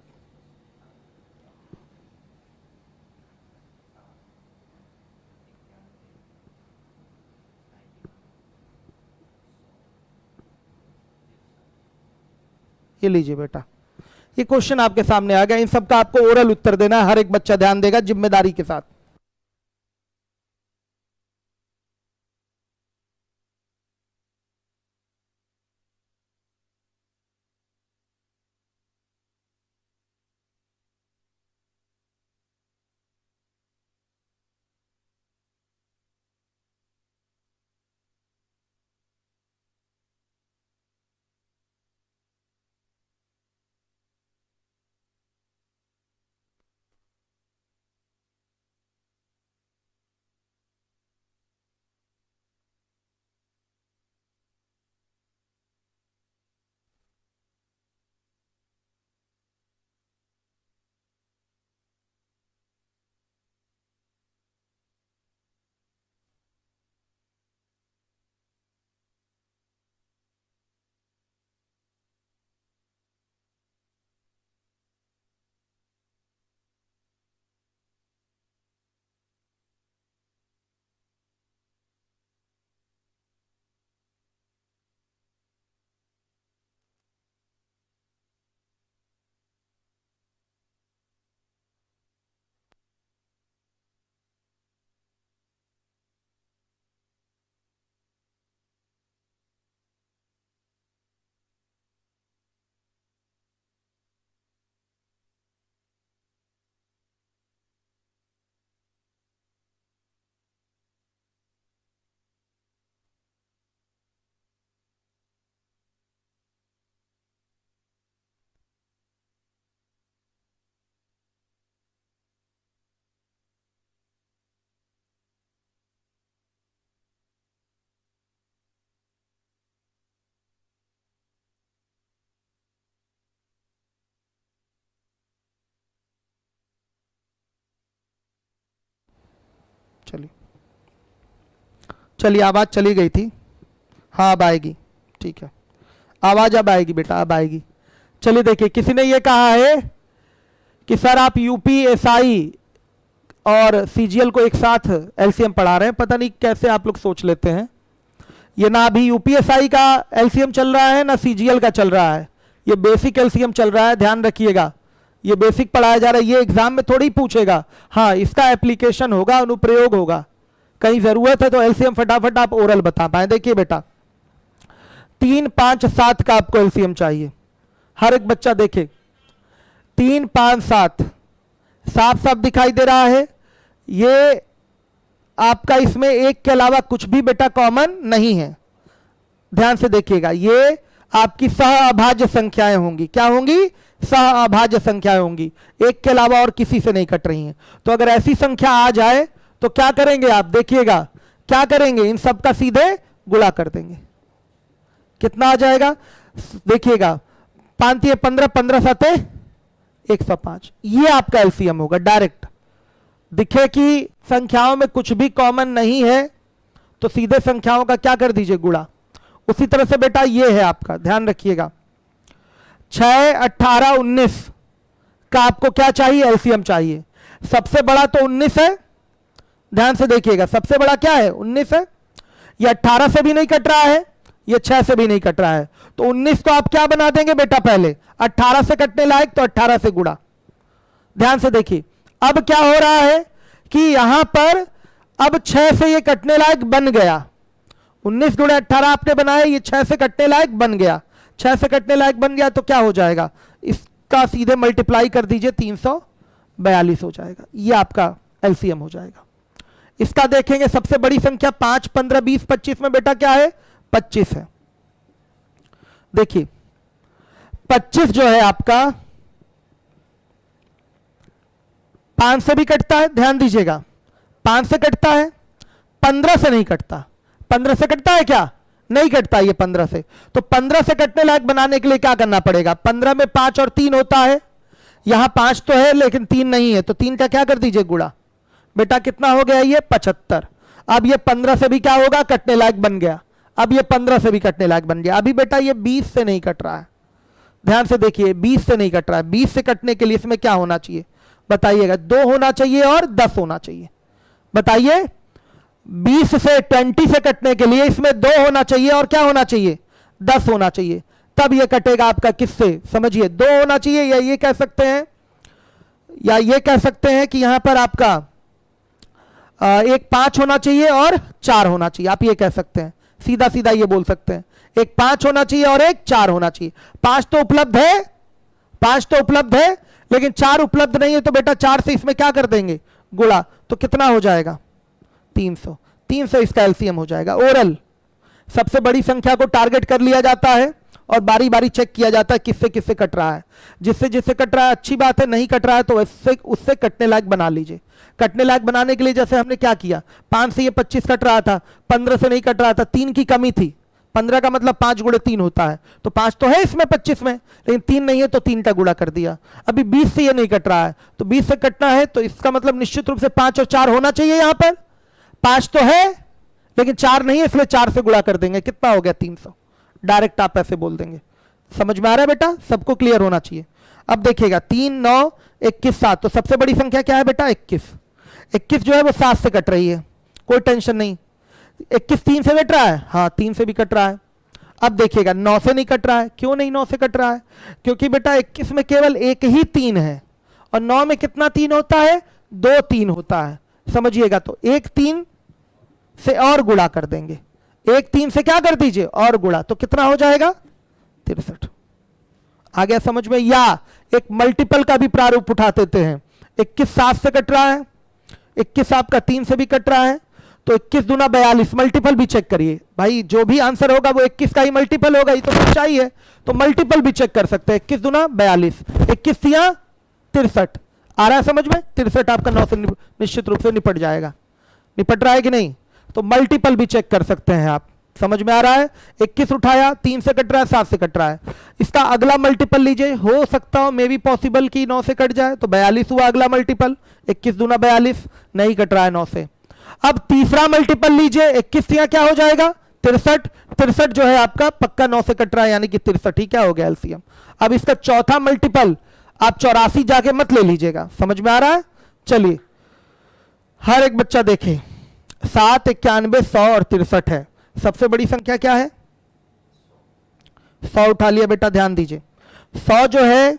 ये लीजिए बेटा, ये क्वेश्चन आपके सामने आ गया। इन सब का आपको ओरल उत्तर देना है, हर एक बच्चा ध्यान देगा जिम्मेदारी के साथ। चलिए चलिए, आवाज चली गई थी। हाँ अब आएगी, ठीक है, आवाज अब आएगी बेटा, अब आएगी। चलिए देखिए, किसी ने ये कहा है कि सर आप यूपीएसआई और सीजीएल को एक साथ एलसीएम पढ़ा रहे हैं, पता नहीं कैसे आप लोग सोच लेते हैं। ये ना अभी यूपीएसआई का एलसीएम चल रहा है ना सीजीएल का चल रहा है, ये बेसिक एलसीएम चल रहा है, ध्यान रखिएगा। ये बेसिक पढ़ाया जा रहा है, ये एग्जाम में थोड़ी पूछेगा। हाँ इसका एप्लीकेशन होगा, अनुप्रयोग होगा, कहीं जरूरत है तो एलसीएम फटाफट आप ओरल बता पाए। देखिए बेटा 3 5 7 का आपको एलसीएम चाहिए, हर एक बच्चा देखे 3 5 7 साफ साफ दिखाई दे रहा है। ये आपका इसमें एक के अलावा कुछ भी बेटा कॉमन नहीं है, ध्यान से देखिएगा। ये आपकी सह अभाज्य संख्याएं होंगी, क्या होंगी? सह अभाज्य संख्याएं होंगी, एक के अलावा और किसी से नहीं कट रही हैं। तो अगर ऐसी संख्या आ जाए तो क्या करेंगे आप, देखिएगा क्या करेंगे, इन सब का सीधे गुणा कर देंगे। कितना आ जाएगा देखिएगा, 5 15 15 7 105, ये आपका एलसीएम होगा डायरेक्ट। दिखे कि संख्याओं में कुछ भी कॉमन नहीं है तो सीधे संख्याओं का क्या कर दीजिए, गुणा। उसी तरह से बेटा ये है आपका, ध्यान रखिएगा 6 18 19 का आपको क्या चाहिए, एलसीएम चाहिए। सबसे बड़ा तो 19 है, ध्यान से देखिएगा, सबसे बड़ा क्या है 19 है। ये 18 से भी नहीं कट रहा है, ये 6 से भी नहीं कट रहा है, तो 19 को आप क्या बना देंगे बेटा, पहले 18 से कटने लायक तो 18 से गुणा। ध्यान से देखिए अब क्या हो रहा है कि यहां पर अब 6 से ये कटने लायक बन गया, 19 गुणे 18 आपने बनाया, ये 6 से कटने लायक बन गया। 6 से कटने लायक बन गया तो क्या हो जाएगा, इसका सीधे मल्टीप्लाई कर दीजिए, 342 हो जाएगा। ये आपका एलसीएम हो जाएगा। इसका देखेंगे सबसे बड़ी संख्या 5 15 20 25 में बेटा क्या है, 25 है। देखिए 25 जो है आपका 5 से भी कटता है, ध्यान दीजिएगा 5 से कटता है, 15 से नहीं कटता। 15 से कटता है क्या, नहीं कटता ये 15 से। तो 15 से कटने लायक बनाने के लिए क्या करना पड़ेगा, 15 में 5 और 3 होता है, यहां 5 तो है लेकिन 3 नहीं है, तो 3 का क्या कर दीजिए, गुणा। बेटा कितना हो गया ये 75। अब ये 15 से भी क्या होगा, कटने लायक बन गया। अब ये 15 से भी कटने लायक बन गया। अभी बेटा ये 20 से नहीं कट रहा है, ध्यान से देखिए 20 से नहीं कट रहा है। 20 से कटने के लिए इसमें क्या होना चाहिए बताइएगा, 2 होना चाहिए और 10 होना चाहिए। बताइए 20 से 20 से कटने के लिए इसमें 2 होना चाहिए और क्या होना चाहिए, 10 होना चाहिए, तब ये कटेगा आपका किससे, समझिए 2 होना चाहिए, या ये कह सकते हैं, या ये कह सकते हैं कि यहां पर आपका एक 5 होना चाहिए और 4 होना चाहिए। आप ये कह सकते हैं, सीधा सीधा ये बोल सकते हैं, एक 5 होना चाहिए और एक 4 होना चाहिए। 5 तो उपलब्ध है, 5 तो उपलब्ध है, लेकिन 4 उपलब्ध नहीं है, तो बेटा 4 से इसमें क्या कर देंगे, गुणा, तो कितना हो जाएगा 300। 300 इसका एलसीएम हो जाएगा। ओरल सबसे बड़ी संख्या को टारगेट कर लिया जाता है और बारी बारी चेक किया जाता है किससे किससे कट रहा है। जिससे जिससे कट रहा है अच्छी बात है, नहीं कट रहा है तो उससे कटने लायक बना लीजिए। कटने लायक बनाने के लिए जैसे हमने क्या किया, 5 से ये 25 कट रहा था, 15 से नहीं कट रहा था, 3 की कमी थी। 15 का मतलब 5 गुणे 3 होता है, तो 5 तो है इसमें 25 में, लेकिन 3 नहीं है तो 3 का गुणा कर दिया। अभी 20 से ये नहीं कट रहा है, तो 20 से कटना है तो इसका मतलब निश्चित रूप से 5 और 4 होना चाहिए। यहां पर 5 तो है लेकिन 4 नहीं है, इसलिए 4 से गुणा कर देंगे, कितना हो गया 300। डायरेक्ट आप ऐसे बोल देंगे। समझ में आ रहा है बेटा, सबको क्लियर होना चाहिए। अब देखिएगा 3 9 21 7, तो सबसे बड़ी संख्या क्या है बेटा 21। 21 जो है वो 7 से कट रही है, कोई टेंशन नहीं। 21 3 से कट रहा है, हाँ 3 से भी कट रहा है। अब देखिएगा 9 से नहीं कट रहा है, क्यों नहीं 9 से कट रहा है, क्योंकि बेटा 21 में केवल एक ही 3 है और 9 में कितना 3 होता है, 2 3 होता है, समझिएगा। तो एक 3 से और गुणा कर देंगे, एक 3 से क्या कर दीजिए और गुणा, तो कितना हो जाएगा 63। आ गया समझ में। या एक मल्टीपल का भी प्रारूप उठा देते हैं। 21 7 से कट रहा है, 21 आपका 3 से भी कट रहा है, तो 21 दूना 42, मल्टीपल भी चेक करिए भाई, जो भी आंसर होगा वो 21 का ही मल्टीपल होगा, ये तो सच्चाई है, तो मल्टीपल भी चेक कर सकते हैं। 21 दूना 42, 21 तिया 63, आ रहा है समझ में। 63 आपका 9 से निश्चित रूप से निपट जाएगा। निपट रहा है कि नहीं, तो मल्टीपल भी चेक कर सकते हैं आप। समझ में आ रहा है, 21 उठाया, 3 से कट रहा है, 7 से कट रहा है, इसका अगला मल्टीपल लीजिए, हो सकता हो मे भी पॉसिबल कि 9 से कट जाए, तो 42 हुआ अगला मल्टीपल। 21 दूना 42, नहीं कट रहा है 9 से। अब तीसरा मल्टीपल लीजिए, 21 यहाँ क्या हो जाएगा 63। 63 जो है आपका पक्का 9 से कट रहा है, यानी कि 63 ही क्या हो गया एलसीएम। अब इसका चौथा मल्टीपल आप 84 जाके मत ले लीजिएगा। समझ में आ रहा है, चलिए हर एक बच्चा देखे, 7 91 100 और 63 है। सबसे बड़ी संख्या क्या है, 100 उठा लिया बेटा, ध्यान दीजिए। 100 जो है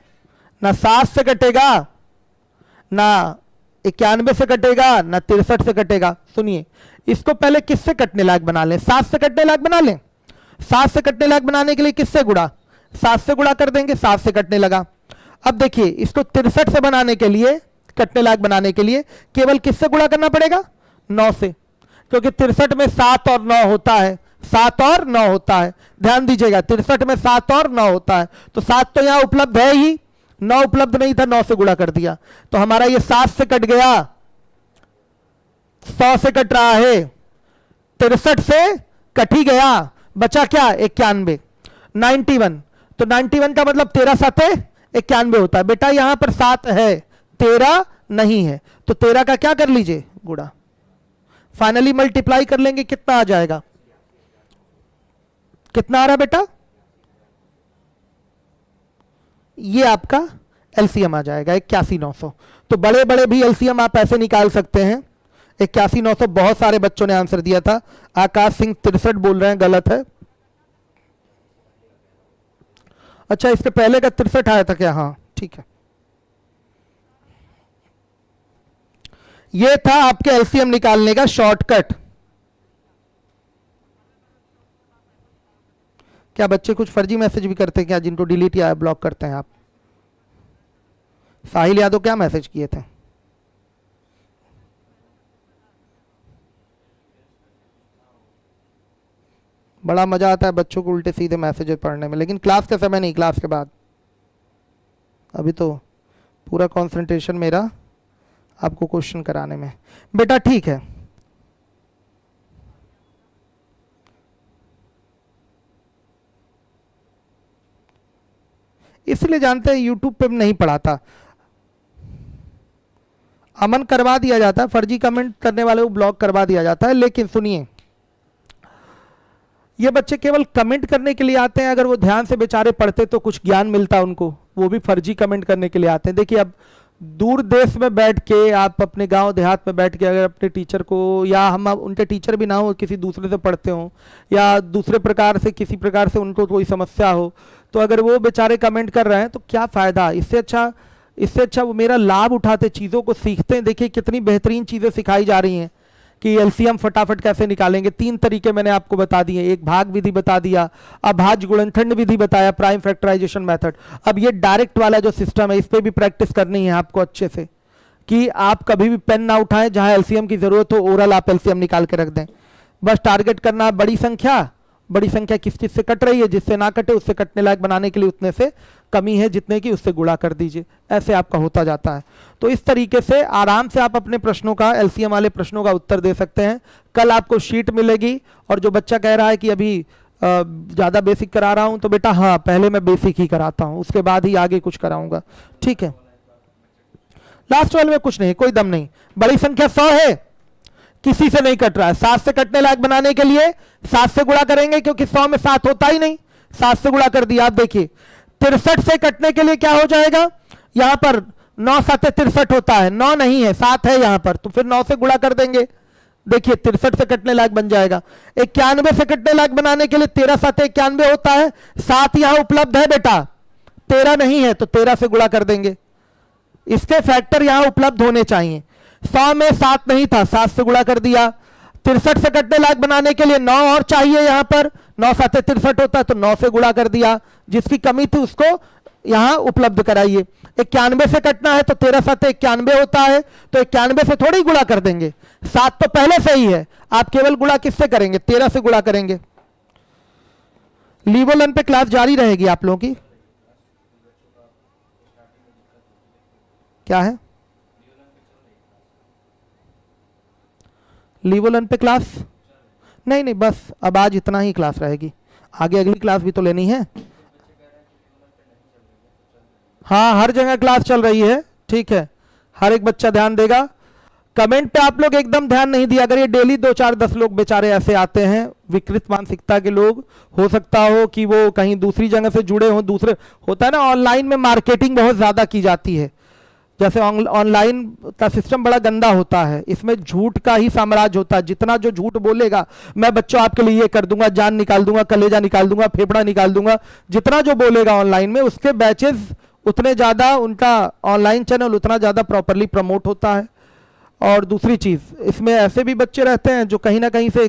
ना 7 से कटेगा, ना 91 से कटेगा, ना 63 से कटेगा। सुनिए, इसको पहले किससे कटने लायक बना लें, 7 से कटने लायक बना लें। 7 से कटने लायक बनाने के लिए किससे गुणा, 7 से गुणा कर देंगे, 7 से कटने लगा। अब देखिए इसको 63 से बनाने के लिए, कटने लायक बनाने के लिए केवल किससे गुणा करना पड़ेगा, 9 से, क्योंकि 63 में 7 और 9 होता है, 7 और 9 होता है। ध्यान दीजिएगा 63 में 7 और 9 होता है, तो 7 तो यहां उपलब्ध है ही, 9 उपलब्ध नहीं था, 9 से गुणा कर दिया, तो हमारा ये 7 से कट गया, 100 से कट रहा है, 63 से कट ही गया, बचा क्या 91, 91, तो 91 का मतलब 13 7 91 होता है। बेटा यहां पर 7 है, 13 नहीं है, तो 13 का क्या कर लीजिए गुणा, फाइनली मल्टीप्लाई कर लेंगे, कितना आ जाएगा, कितना आ रहा बेटा, ये आपका एलसीएम आ जाएगा 81,900। तो बड़े बड़े भी एलसीएम आप ऐसे निकाल सकते हैं। 81,900 बहुत सारे बच्चों ने आंसर दिया था। आकाश सिंह 63 बोल रहे हैं, गलत है। अच्छा इसके पहले का 63 आया था क्या, हाँ ठीक है। ये था आपके एलसीएम निकालने का शॉर्टकट। क्या बच्चे कुछ फर्जी मैसेज भी करते हैं क्या, जिनको डिलीट या ब्लॉक करते हैं आप? साहिल यादव क्या मैसेज किए थे? बड़ा मजा आता है बच्चों को उल्टे सीधे मैसेज पढ़ने में, लेकिन क्लास के समय नहीं, क्लास के बाद। अभी तो पूरा कंसंट्रेशन मेरा आपको क्वेश्चन कराने में। बेटा ठीक है, इसलिए जानते हैं यूट्यूब पे नहीं पढ़ाता। अमन करवा दिया जाता है, फर्जी कमेंट करने वाले को ब्लॉक करवा दिया जाता है। लेकिन सुनिए, ये बच्चे केवल कमेंट करने के लिए आते हैं, अगर वो ध्यान से बेचारे पढ़ते तो कुछ ज्ञान मिलता उनको, वो भी फर्जी कमेंट करने के लिए आते हैं। देखिए अब दूर देश में बैठ के, आप अपने गांव देहात में बैठ के अगर अपने टीचर को, या हम उनके टीचर भी ना हो, किसी दूसरे से पढ़ते हो या दूसरे प्रकार से किसी प्रकार से उनको कोई समस्या हो, तो अगर वो बेचारे कमेंट कर रहे हैं तो क्या फ़ायदा। इससे अच्छा वो मेरा लाभ उठाते, चीज़ों को सीखते हैं। देखिए कितनी बेहतरीन चीज़ें सिखाई जा रही हैं कि एलसीएम फटाफट कैसे निकालेंगे। 3 तरीके मैंने आपको बता दिए, एक भाग विधि बता दिया, अभाज्य गुणनखंड विधि बताया, प्राइम फैक्टराइजेशन मेथड। अब ये डायरेक्ट वाला जो सिस्टम है, इस पर भी प्रैक्टिस करनी है आपको अच्छे से, कि आप कभी भी पेन ना उठाएं, जहां एलसीएम की जरूरत हो ओरल आप एलसीएम निकाल के रख दें। बस टारगेट करना है बड़ी संख्या किस चीज से कट रही है, जिससे ना कटे उससे कटने लायक बनाने के लिए उतने से कमी है जितने की, उससे गुणा कर दीजिए। ऐसे आपका होता जाता है। तो इस तरीके से आराम से आप अपने प्रश्नों का, एलसीएम वाले प्रश्नों का उत्तर दे सकते हैं। कल आपको शीट मिलेगी। और जो बच्चा कह रहा है कि अभी ज़्यादा बेसिक करा रहा हूं, तो बेटा हाँ, पहले मैं बेसिक ही कराता हूं, उसके बाद ही आगे कुछ कराऊंगा, ठीक है। लास्ट वाले में कुछ नहीं, कोई दम नहीं। बड़ी संख्या 100 है, किसी से नहीं कट रहा है। 7 से कटने लायक बनाने के लिए 7 से गुणा करेंगे, क्योंकि 100 में 7 होता ही नहीं। 7 से गुणा कर दिया। आप देखिए 63 से कटने के लिए क्या हो जाएगा, यहां पर 9 7 63 होता है, 9 नहीं है, 7 है यहां पर, तो फिर 9 से गुणा कर देंगे। देखिए 63 से कटने लायक बन जाएगा। 91 से कटने लायक बनाने के लिए 13 7 91 होता है, 7 यहां उपलब्ध है बेटा, 13 नहीं है, तो 13 से गुणा कर देंगे। इसके फैक्टर यहां उपलब्ध होने चाहिए। 100 में 7 नहीं था, 7 से गुणा कर दिया। 63 से कटने लायक बनाने के लिए 9 और चाहिए, यहां पर 9 7 63 होता है, तो 9 से गुणा कर दिया। जिसकी कमी थी उसको यहां उपलब्ध कराइए। 91 से कटना है तो 13 7 91 होता है, तो 91 से थोड़ी गुणा कर देंगे, 7 तो पहले से ही है। आप केवल गुणा किससे करेंगे, 13 से गुणा करेंगे। लीवोलन पे क्लास जारी रहेगी आप लोगों की, क्या है लीवोलन पे क्लास? नहीं, बस अब आज इतना ही क्लास रहेगी, आगे अगली क्लास भी तो लेनी है। हाँ, हर जगह क्लास चल रही है, ठीक है, हर एक बच्चा ध्यान देगा। कमेंट पे आप लोग एकदम ध्यान नहीं दिया। अगर ये डेली 2 4 10 लोग बेचारे ऐसे आते हैं, विकृत मानसिकता के लोग, हो सकता हो कि वो कहीं दूसरी जगह से जुड़े हों, दूसरे होता है ना, ऑनलाइन में मार्केटिंग बहुत ज़्यादा की जाती है। जैसे ऑनलाइन का सिस्टम बड़ा गंदा होता है, इसमें झूठ का ही साम्राज्य होता है। जितना जो झूठ बोलेगा, मैं बच्चों आपके लिए ये कर दूंगा, जान निकाल दूंगा, कलेजा निकाल दूंगा, फेफड़ा निकाल दूंगा, जितना जो बोलेगा ऑनलाइन में, उसके बैचेस उतने ज़्यादा, उनका ऑनलाइन चैनल उतना ज़्यादा प्रॉपरली प्रमोट होता है। और दूसरी चीज़, इसमें ऐसे भी बच्चे रहते हैं जो कहीं ना कहीं से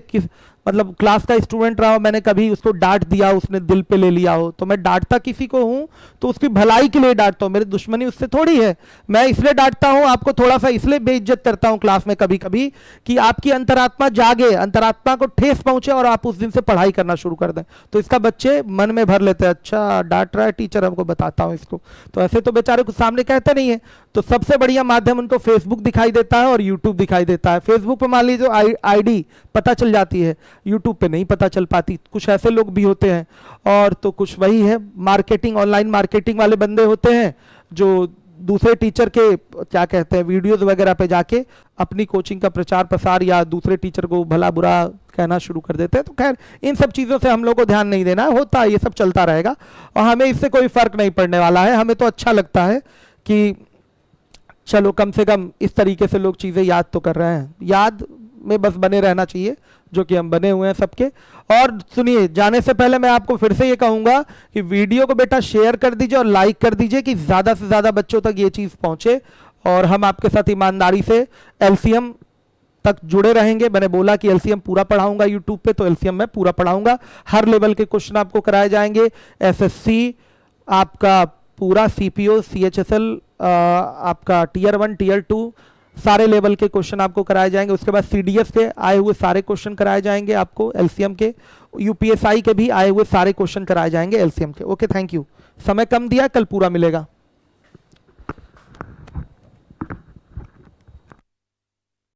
मतलब क्लास का स्टूडेंट रहा हो, मैंने कभी उसको डांट दिया, उसने दिल पे ले लिया हो, तो मैं डांटता किसी को हूं तो उसकी भलाई के लिए डांटता हूं, मेरी दुश्मनी उससे थोड़ी है। मैं इसलिए डांटता हूं, आपको थोड़ा सा इसलिए बेइज्जत करता हूं क्लास में कभी कभी, कि आपकी अंतरात्मा जागे, अंतरात्मा को ठेस पहुंचे और आप उस दिन से पढ़ाई करना शुरू कर दें। तो इसका बच्चे मन में भर लेते हैं, अच्छा डांट रहा है टीचर, हमको बताता हूँ इसको। तो ऐसे तो बेचारे कुछ सामने कहते नहीं है। तो सबसे बढ़िया माध्यम उनको फेसबुक दिखाई देता है और यूट्यूब दिखाई देता है। फेसबुक पे मान लीजिए आईडी पता चल जाती है, यूट्यूब पे नहीं पता चल पाती। कुछ ऐसे लोग भी होते हैं। और तो कुछ वही है, मार्केटिंग, ऑनलाइन मार्केटिंग वाले बंदे होते हैं जो दूसरे टीचर के क्या कहते हैं वीडियोस वगैरह पे जाके अपनी कोचिंग का प्रचार प्रसार या दूसरे टीचर को भला बुरा कहना शुरू कर देते हैं। तो खैर इन सब चीज़ों से हम लोग को ध्यान नहीं देना होता है, ये सब चलता रहेगा और हमें इससे कोई फर्क नहीं पड़ने वाला है। हमें तो अच्छा लगता है कि चलो कम से कम इस तरीके से लोग चीज़ें याद तो कर रहे हैं, याद में बस बने रहना चाहिए, जो कि हम बने हुए हैं सबके। और सुनिए, जाने से पहले मैं आपको फिर से ये कहूँगा कि वीडियो को बेटा शेयर कर दीजिए और लाइक कर दीजिए कि ज़्यादा से ज़्यादा बच्चों तक ये चीज़ पहुँचे और हम आपके साथ ईमानदारी से एलसीएम तक जुड़े रहेंगे। मैंने बोला कि एलसीएम पूरा पढ़ाऊंगा यूट्यूब पे, तो एलसीएम मैं पूरा पढ़ाऊंगा। हर लेवल के क्वेश्चन आपको कराए जाएंगे, एसएससी आपका पूरा, सीपीओ, सीएचएसएल आपका टीयर 1 टीयर 2 सारे लेवल के क्वेश्चन आपको कराए जाएंगे। उसके बाद सीडीएस के आए हुए सारे क्वेश्चन कराए जाएंगे आपको एलसीएम के, यूपीएसआई के भी आए हुए सारे क्वेश्चन कराए जाएंगे एलसीएम के। Okay, thank you. समय कम दिया, कल पूरा मिलेगा।